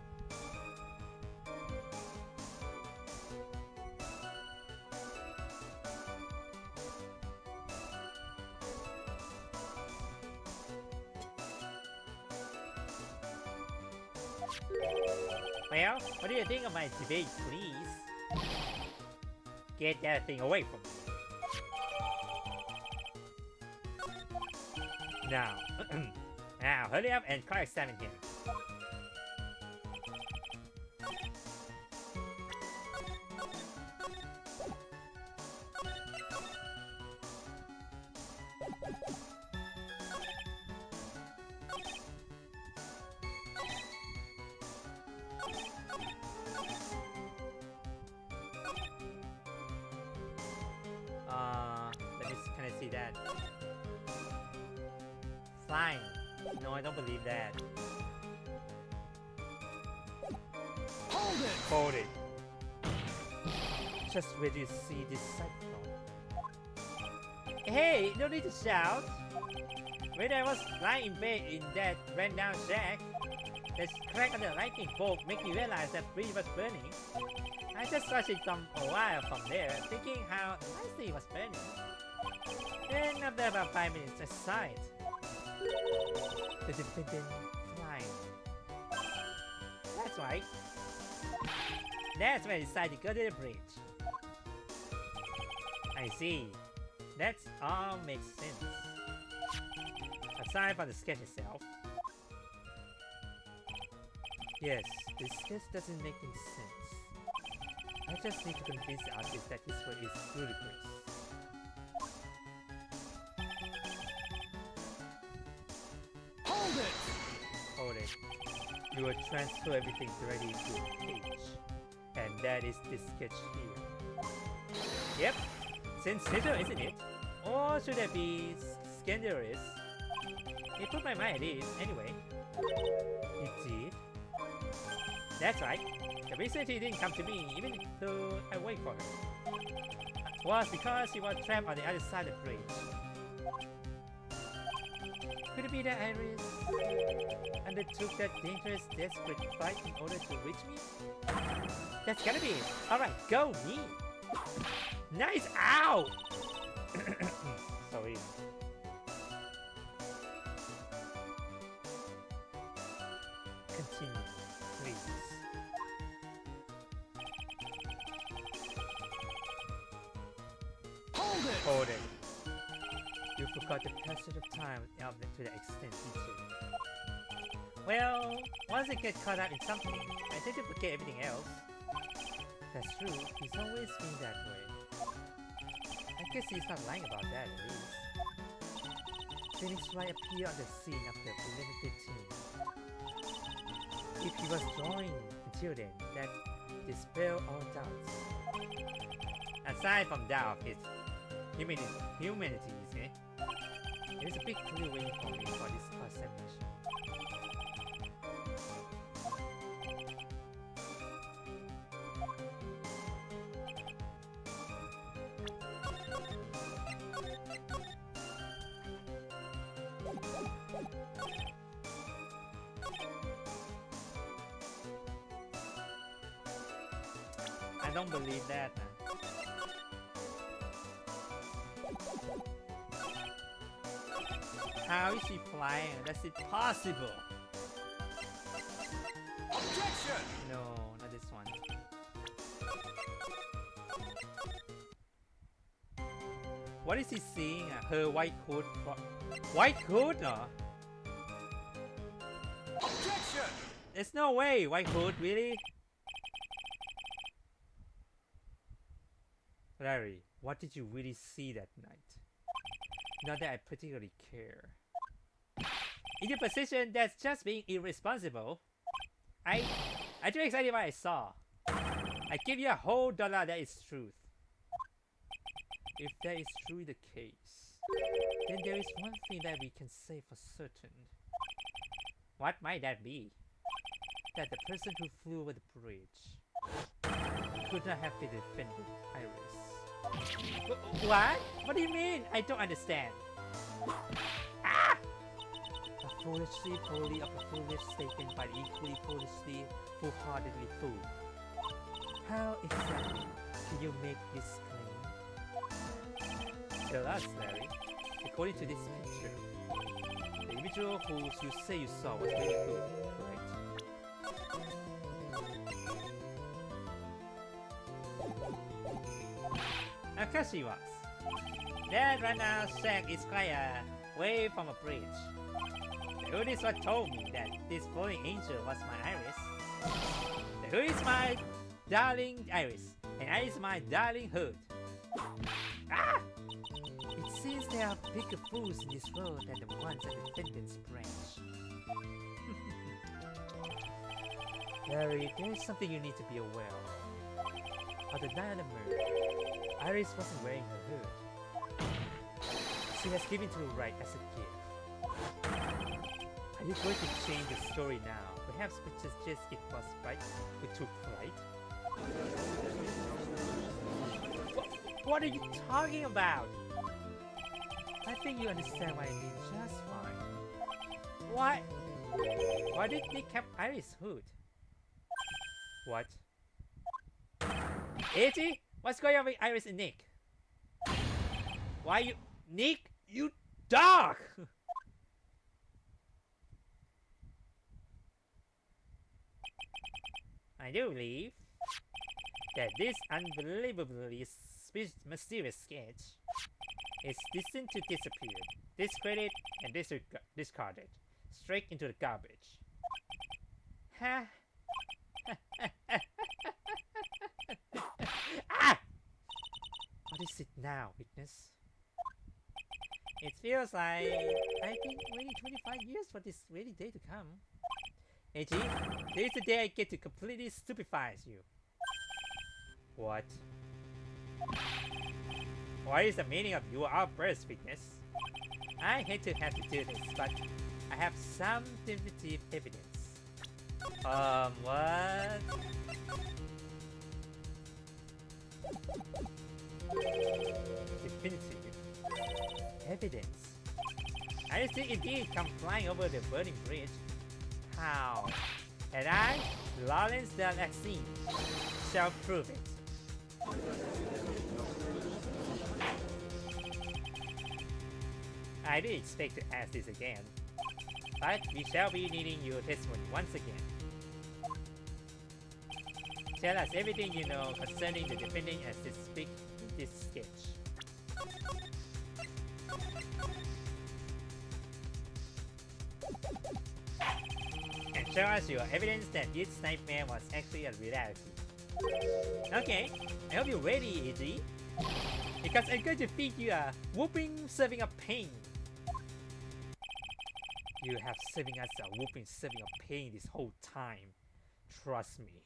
Well, what do you think of my debate, please? Get that thing away from me. Now, now, hurry up and cross-examine him. Can I see that? Flying. No, I don't believe that. Hold it! Hold it. Just where do you see this sight from? Hey, no need to shout. When I was lying in bed in that ran down shack, the crack on the lightning bolt made me realize that bridge was burning. I just watched it from a while from there, thinking how nicely it was burning. Then been up there about 5 minutes aside. The defendant flying. That's right. That's why I decided to go to the bridge. I see. That all makes sense. Aside from the sketch itself. Yes, the sketch doesn't make any sense. I just need to convince the artist that this work is ludicrous. Hold it! Hold it. You will transfer everything directly to a page. And that is this sketch here. Yep. Sensational, isn't it? Or should it be scandalous? It put my mind at ease, anyway. It did? That's right. The reason she didn't come to me, even though I wait for her, was because she was trapped on the other side of the bridge. Could it be that Iris undertook that dangerous, desperate fight in order to reach me? That's gotta be it. Alright, go me! Nice! Ow! Sorry. Continue, please. Hold it! Hold it. You forgot the passage of time to the extent you do. Well, once I get caught up in something, I tend to forget everything else. That's true, he's always been that way. I guess he's not lying about that at least. Phoenix Wright appeared on the scene after 11:15. If he was drawing until then, that dispels all doubts. Aside from doubt, it's humanity, eh? There's a big clue waiting for me for this cross-examination. I don't believe that, man. How is she flying? That's it possible? Objection! No, not this one. What is he seeing? Her white coat? White coat? No. Objection! There's no way, white coat, really? Larry, what did you really see that night? Not that I particularly care. In your position, that's just being irresponsible. I'm too excited what I saw. I give you a whole dollar that is truth. If that is truly the case, then there is one thing that we can say for certain. What might that be? That the person who flew over the bridge could not have been the defendant, Iris. What? What do you mean? I don't understand. Ah! A foolishly folly of a foolish statement by the equally foolishly, foolhardily fool. How exactly can you make this claim? Tell us, Larry. According to this picture, the individual who you say you saw was really good, correct? Of course she was. That right now shack is quite away from a bridge. The hood is what told me that this falling angel was my Iris. The hood is my darling Iris, and I is my darling hood. Ah! It seems there are bigger fools in this world than the ones at the defendant's branch. Larry, there is something you need to be aware of. On the night of the murder, Iris wasn't wearing her hood. She has given to Wright as a gift. Are you going to change the story now? Perhaps we just it was Wright who took flight? What are you talking about? I think you understand what I mean just fine. Why? Why did they keep Iris' hood? What? AG? What's going on with Iris and Nick? Why you... Nick? You dog! I do believe that this unbelievably mysterious sketch is destined to disappear, discredited, and discarded straight into the garbage. Ha! Ah! What is it now, witness? It feels like I've been waiting 25 years for this very day to come. AG, today's the day I get to completely stupefy you. What? What is the meaning of your outburst, witness? I hate to have to do this, but I have some definitive evidence. What? Definitive evidence? I did indeed come flying over the burning bridge. How? And I, Lawrence the Vaccine, shall prove it. I did expect to ask this again, but we shall be needing your testimony once again. Tell us everything you know concerning the defending as they speak in this sketch. And show us your evidence that this nightmare was actually a reality. Okay, I hope you're ready, AG. Because I'm going to feed you a whooping serving of pain. You have serving us a whooping serving of pain this whole time. Trust me.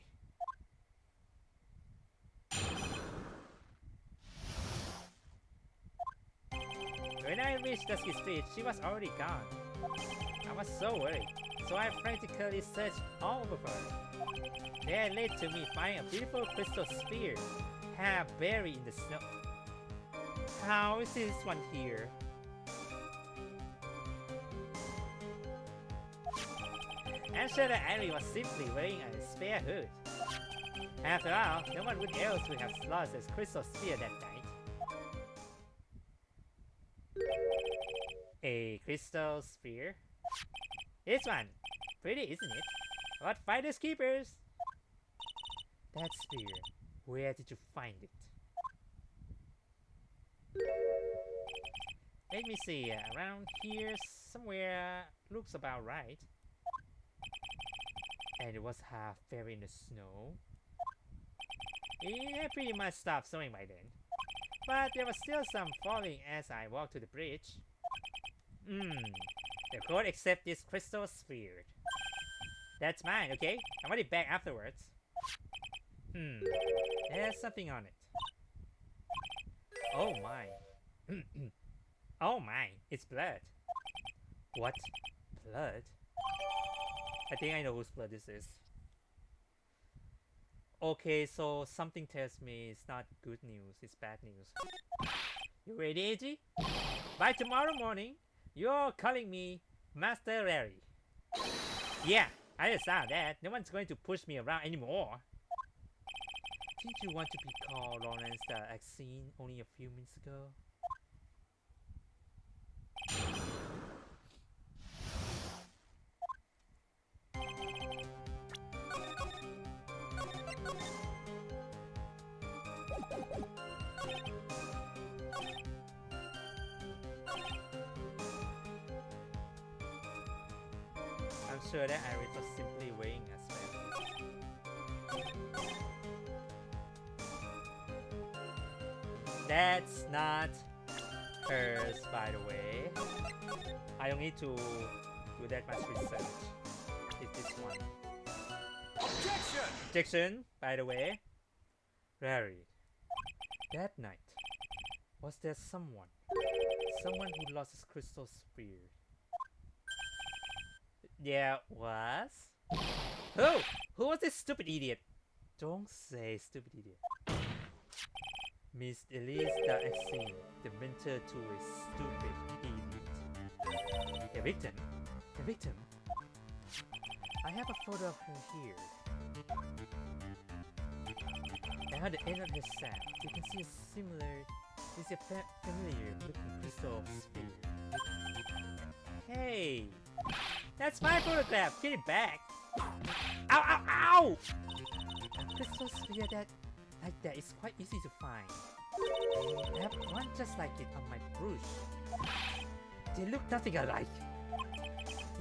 When I reached Dusky's Bridge, she was already gone. I was so worried, so I frantically searched all over for her. That led to me finding a beautiful crystal sphere, half buried in the snow. How is this one here? I'm sure that Ari was simply wearing a spare hood. After all, no one else would have lost his crystal sphere that night. A crystal sphere? This one! Pretty, isn't it? What finders keepers? That sphere, where did you find it? Let me see, around here somewhere looks about right. And it was half buried in the snow. It had pretty much stopped snowing by then. But there was still some falling as I walked to the bridge. The court accepts this crystal sphere. That's mine, okay? I want it back afterwards. There's something on it. Oh my. Oh my, it's blood. What? Blood? I think I know whose blood this is. Okay, so something tells me it's not good news, it's bad news. You ready, AG? By tomorrow morning, you're calling me Master Larry. Yeah, I just saw that. No one's going to push me around anymore. Didn't you want to be called Lawrence the Vaccine only a few minutes ago? I'm sure that Iris was simply weighing us back. That's not hers, by the way. I don't need to do that much research. It's this one. Objection! Objection, by the way. Larry, that night, was there someone who lost his crystal sphere? There was? Who? Who was this stupid idiot? Don't say stupid idiot. Miss Elise the Vaccine, the mentor to a stupid idiot. The victim? The victim? I have a photo of her here. And at the end of the set, you can see a familiar looking crystal sphere. Hey! That's my photograph! Get it back! Ow, ow, ow! A crystal sphere like that is quite easy to find. I have one just like it on my brush. They look nothing alike.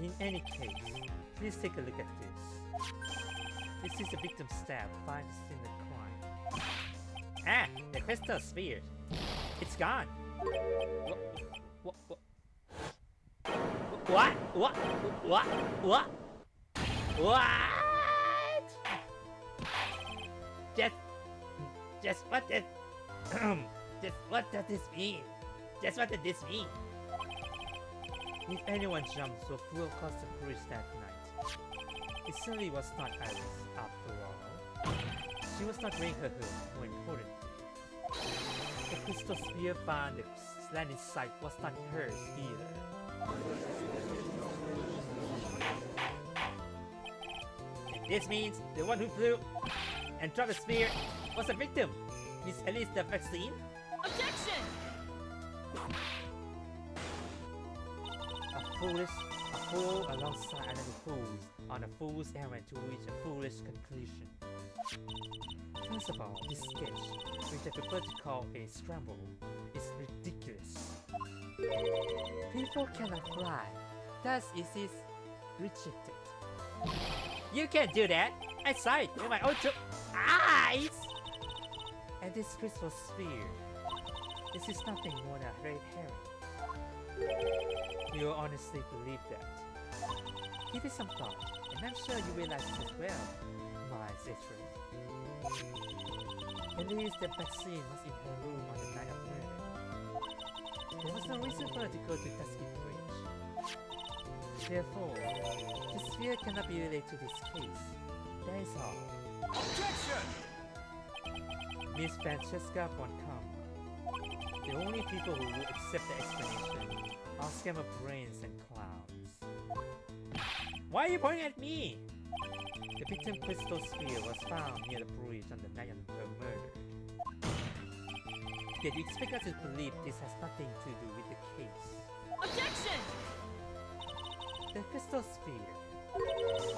In any case, please take a look at this. This is the victim's stab found in the crime. Ah, the crystal sphere. It's gone. What? Just what did just what does this mean? Just what did this mean? If anyone jumped so flew across the bridge that night, it certainly was not Iris after all. She was not wearing her hood, more importantly. The crystal sphere found the landing site was not hers either. This means the one who flew and dropped the sphere was a victim, Miss Elise the vaccine. Objection! A fool alongside another fool on a fool's errand to reach a foolish conclusion. First of all, this sketch, which I prefer to call a scramble, is ridiculous. People cannot fly, thus it is rejected. You can't do that! I saw it with my own two eyes! And this crystal sphere, this is nothing more than a red herring. You honestly believe that? Give it some thought, and I'm sure you realize it as well, my Zetra. At least the vaccine was in her room on the night of murder. There was no reason for her to go to Dusky Bridge. Therefore, the sphere cannot be related to this case. That is all. Objection! Miss Francesca Boncom. The only people who will accept the explanation are scammer brains and clowns. Why are you pointing at me? The victim crystal sphere was found near the bridge on the night of her murder. Did you expect us to believe this has nothing to do with the case? Objection! The crystal sphere.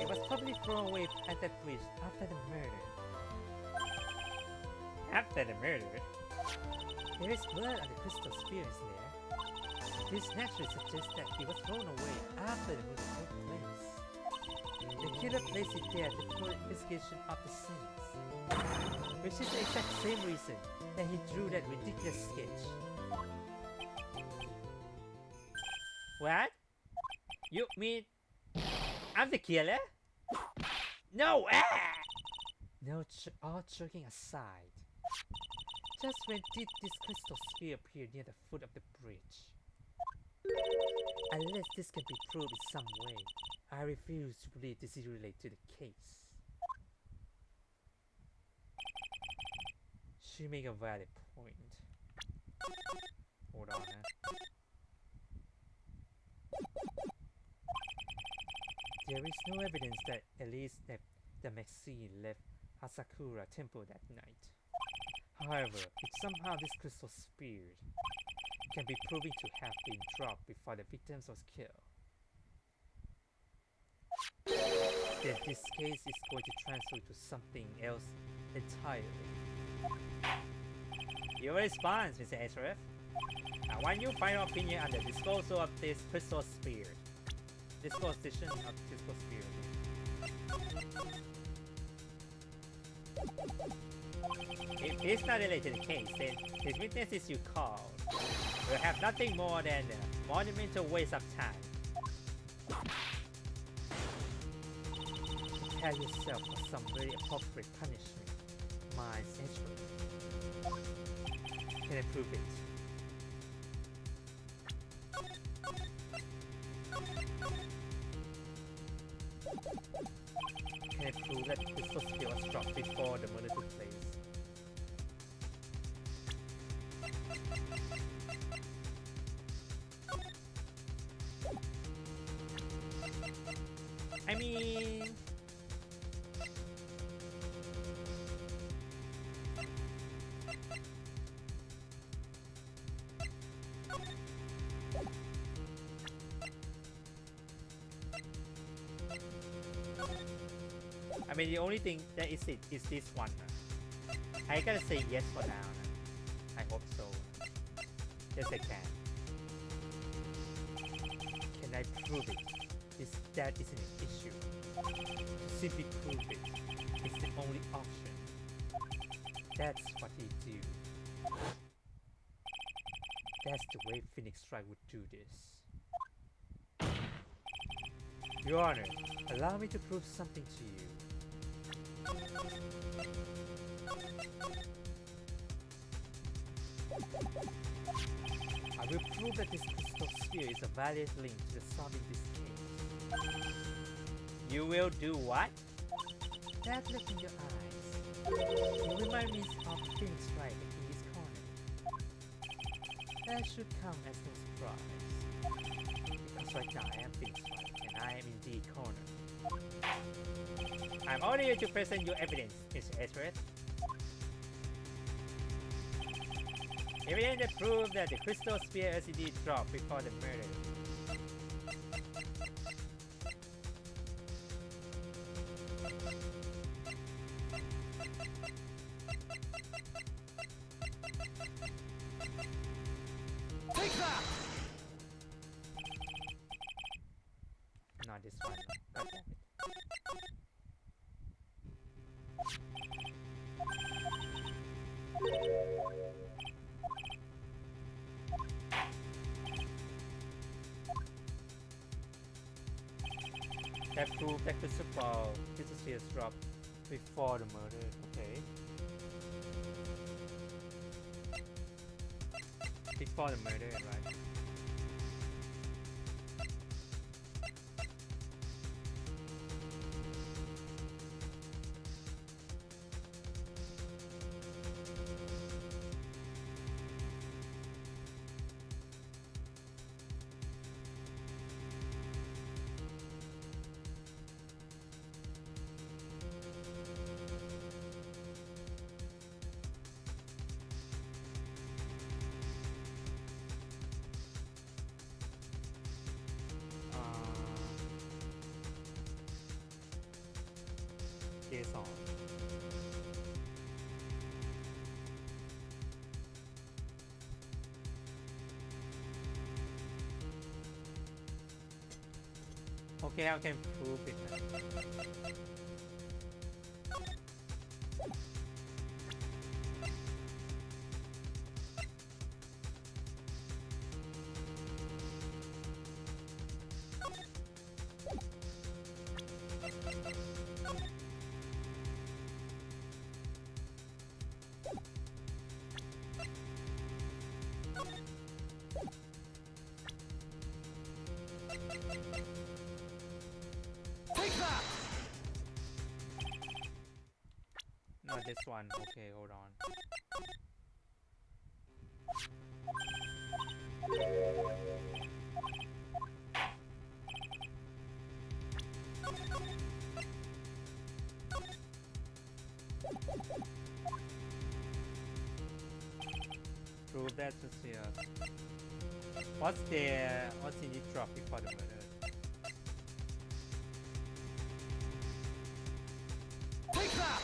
It was probably thrown away at that bridge after the murder. After the murder? There is blood on the crystal sphere, is there? This naturally suggests that it was thrown away after the murder took place. The killer placed it there to for investigation of the sins, which is the exact same reason that he drew that ridiculous sketch. What? You mean I'm the killer? No! Ah! No, all joking aside. Just when did this crystal sphere appear near the foot of the bridge? Unless this can be proved in some way, I refuse to believe this is related to the case. She make a valid point. Hold on, There is no evidence that Elise left the Maxine left Asakura Temple that night. However, if somehow this crystal sphere can be proven to have been dropped before the victims was killed, then this case is going to transfer to something else entirely. Your response, Mr. Ashraf. I want your final opinion on the disposal of this crystal sphere. Disposition of crystal sphere. If it's not related to the case, then his witnesses you called will have nothing more than a monumental waste of time. Prepare yourself for some very appropriate punishment, my Ashraf. Can I prove it? Can I prove that the crystal sphere was dropped before the murder took place? I mean, I mean, the only thing that is it is this one. I gotta say yes for now. I hope so. Yes, I can. Can I prove it? That isn't an issue. To simply prove it is the only option. That's what he do. That's the way Phoenix Wright would do this. Your Honor, allow me to prove something to you. I will prove that this crystal sphere is a valid link to the solving this case. You will do what? That look in your eyes. You remind me of Phoenix Wright in his corner. That should come as no surprise. Because right now I am Phoenix Wright, and I am indeed cornered. I'm ordering you to present your evidence, Mr. Edward. Evidence that proves that the crystal sphere LCD dropped before the murder. Take that! Not this one. God damn it. That proved that crystal sphere dropped before the murder. Okay. Before the murder, right? Case on. Okay, I can prove it. Take that! Not this one. Okay, hold on. Prove that to see us. What's in the drop before the murder? Take that!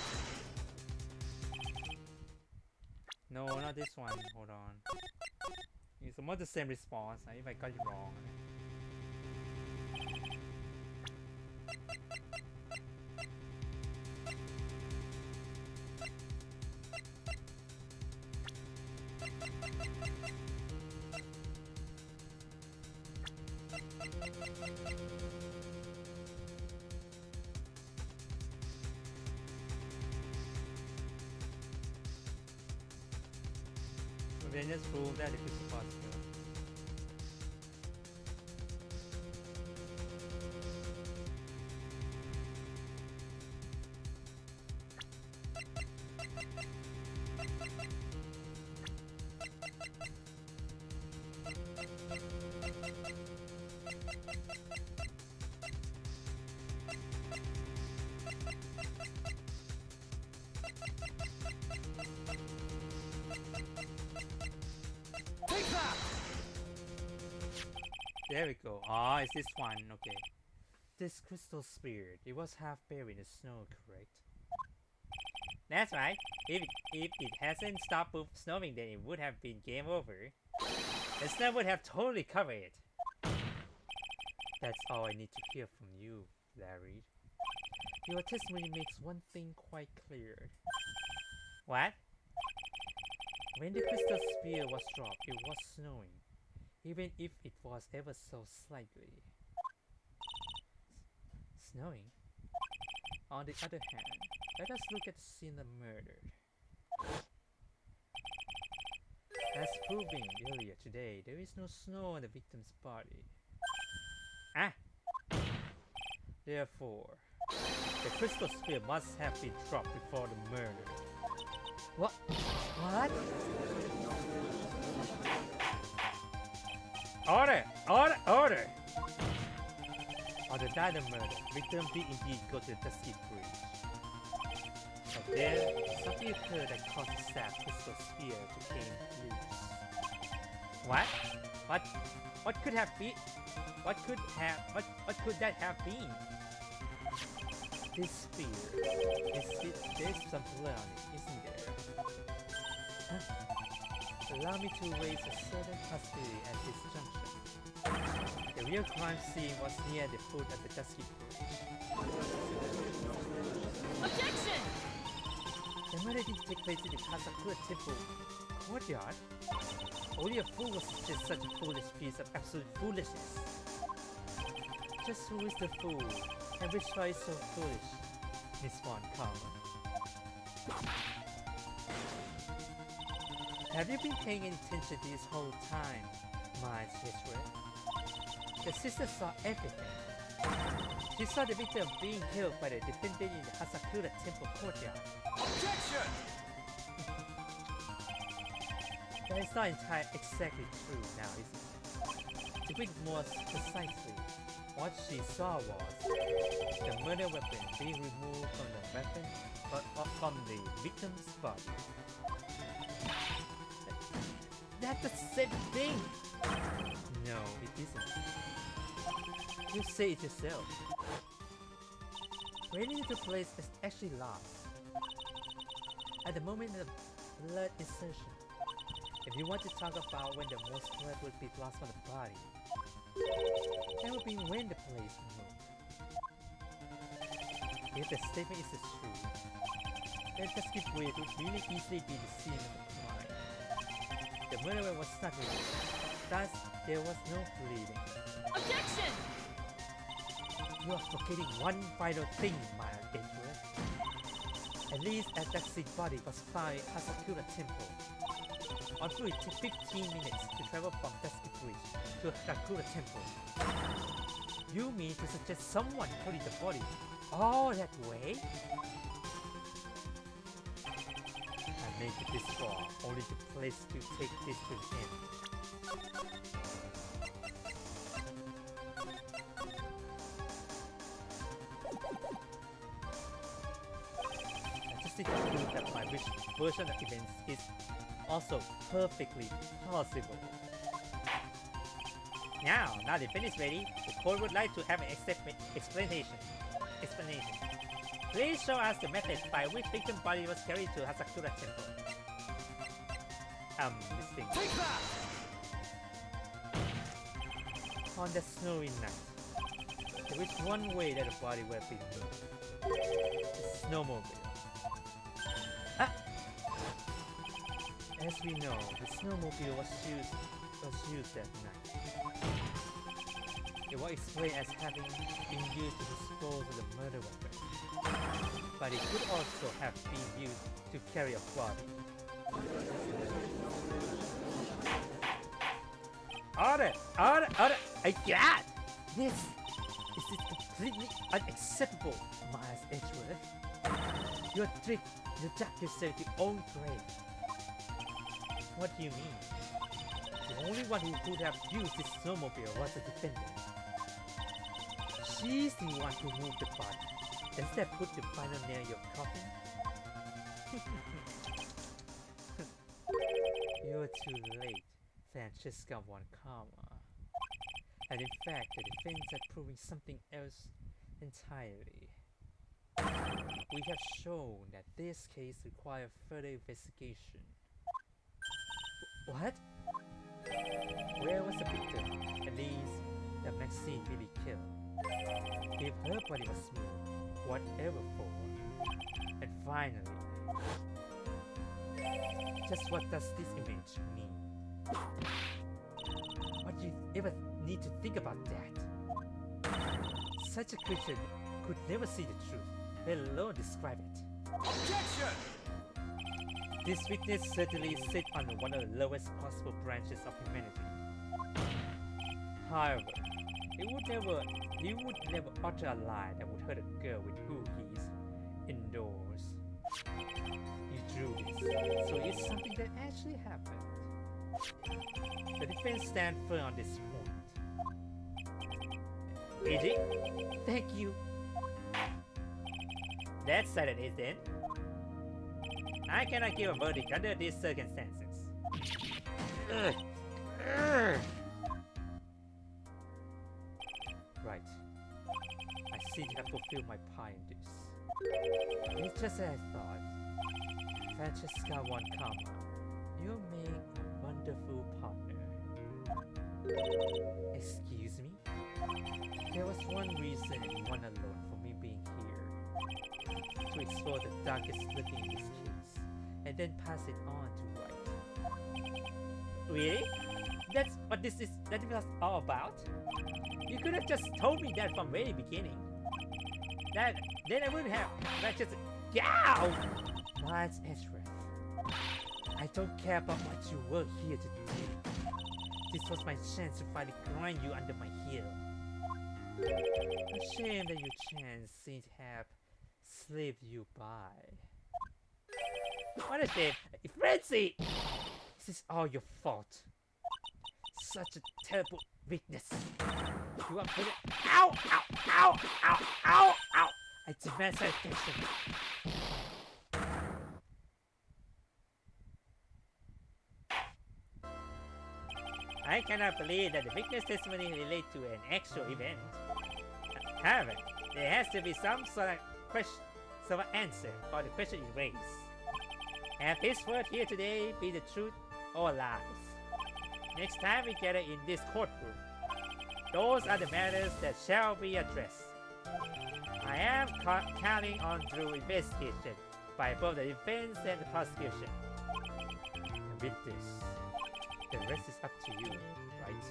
No, not this one. Hold on. It's almost the same response. If I got it wrong. Then just prove that it is possible. Take that! There we go. Oh, it's this one. Okay. This crystal sphere. It was half buried in snow, correct? That's right. If it hasn't stopped snowing, then it would have been game over. The snow would have totally covered it. That's all I need to hear from you, Larry. Your testimony makes one thing quite clear. What? When the crystal sphere was dropped, it was snowing, even if it was ever so slightly. Snowing? On the other hand, let us look at the scene of murder. As proven earlier today, there is no snow on the victim's body. Ah! Therefore, the crystal sphere must have been dropped before the murder. What? What? Order! Order! Order! On the night of murder, victim did indeed go to the dusky bridge. But there, something occurred that caused the sad crystal sphere to came loose. What? What could have been? What could that have been? This sphere, there's some blood on it, isn't there? Huh? Allow me to raise a certain possibility at this junction. The real crime scene was near the foot of the dusky bridge. Objection! The murder didn't take place in the Kasakura temple courtyard. Only a fool would suggest such a foolish piece of absolute foolishness. Just who is the fool, and which why is so foolish, Miss Von Karma? Have you been paying any attention this whole time, Miles Hitchworth? The sister saw everything. She saw the victim being killed by the defendant in the Hasakura temple courtyard. Objection! That is not exactly true now, is it? To put it more precisely, what she saw was the murder weapon being removed from the weapon, from the victim's body. That's the same thing! No, it isn't. You say it yourself. When it took place is actually lost. At the moment of blood insertion. If you want to talk about when the most blood would be lost from the body, that would be when the place moved. If the statement is true, then the skip weight would really easily be the scene of the crime. The murderer was not removed, thus there was no bleeding. Objection! You are forgetting one vital thing, Miles Edgeworth. At least a dusty body was found in Hasakura Temple. On foot, it took 15 minutes to travel from Dusky Bridge to Hasakura Temple. You mean to suggest someone carried the body all that way? I made it this far, only the place to take this to the end. I just need to prove that my version of events is also perfectly possible. Now the defense is ready, the court would like to have an explanation. Please show us the method by which victim body was carried to Hasakura Temple. This thing. Take that! On the snowy night, there is one way that the body will be moved. The snowmobile. As we know, the snowmobile was used that night. It was explained as having been used to dispose of the murder weapon, but it could also have been used to carry a body. Order! Order! Order! God! This is completely unacceptable, Miles Edgeworth. You dug yourself your own grave. What do you mean? The only one who could have used this snowmobile was the defendant. She's the one who moved the body. Does that put the final nail in your coffin? You're too late, Francesca Von Karma. And in fact, the defense had proving something else entirely. We have shown that this case requires further investigation. What? Where was the victim? At least, the Maxine really killed. If her body was smooth, whatever for. And finally, just what does this image mean? What do you ever need to think about that? Such a creature could never see the truth, let alone describe it. Objection! This witness certainly sit on one of the lowest possible branches of humanity. However, he would never utter a lie that would hurt a girl with who he is indoors. You drew this, so it's something that actually happened. The defense stands firm on this point. Easy? Thank you. That's settled it then. I cannot give a verdict under these circumstances. Right. I seem to have fulfilled my part in this. It's just as I thought. Francesca Von Kama, you make a wonderful partner. Excuse me? There was one reason and one alone for me being here. To explore the darkest looking in this case, and then pass it on to Wright. Really? That's what this was all about? You could have just told me that from very beginning. Then I wouldn't have just Yow! Miles Edgeworth. I don't care about what you were here to do. This was my chance to finally grind you under my heel. A shame that your chance seemed to have slipped you by. What a shame! Frenzy! This is all your fault. Such a terrible weakness. You are putting. Ow! Ow! Ow! Ow! Ow! Ow! I demand satisfaction. I cannot believe that the witness testimony relates to an actual event. However, there has to be some sort of answer for the question you raised. Have his word here today be the truth or lies? Next time we gather in this courtroom, those are the matters that shall be addressed. I am counting on through investigation by both the defense and the prosecution. And with this, the rest is up to you, right?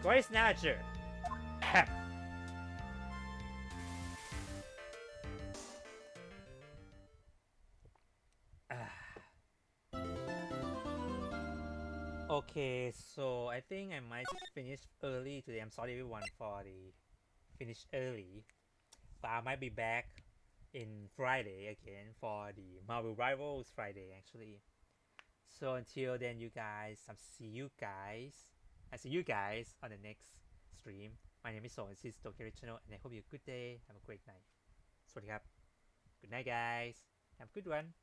Grace Natcher! Okay, so I think I might finish early today. I'm sorry everyone for the finish early, but I might be back in Friday again for the Marvel Rivals Friday actually. So until then, you guys, I see you guys on the next stream. My name is Son, this is Tokyo Channel, and I hope you have a good day. Have a great night. สวัสดีครับ Good night guys. Have a good one.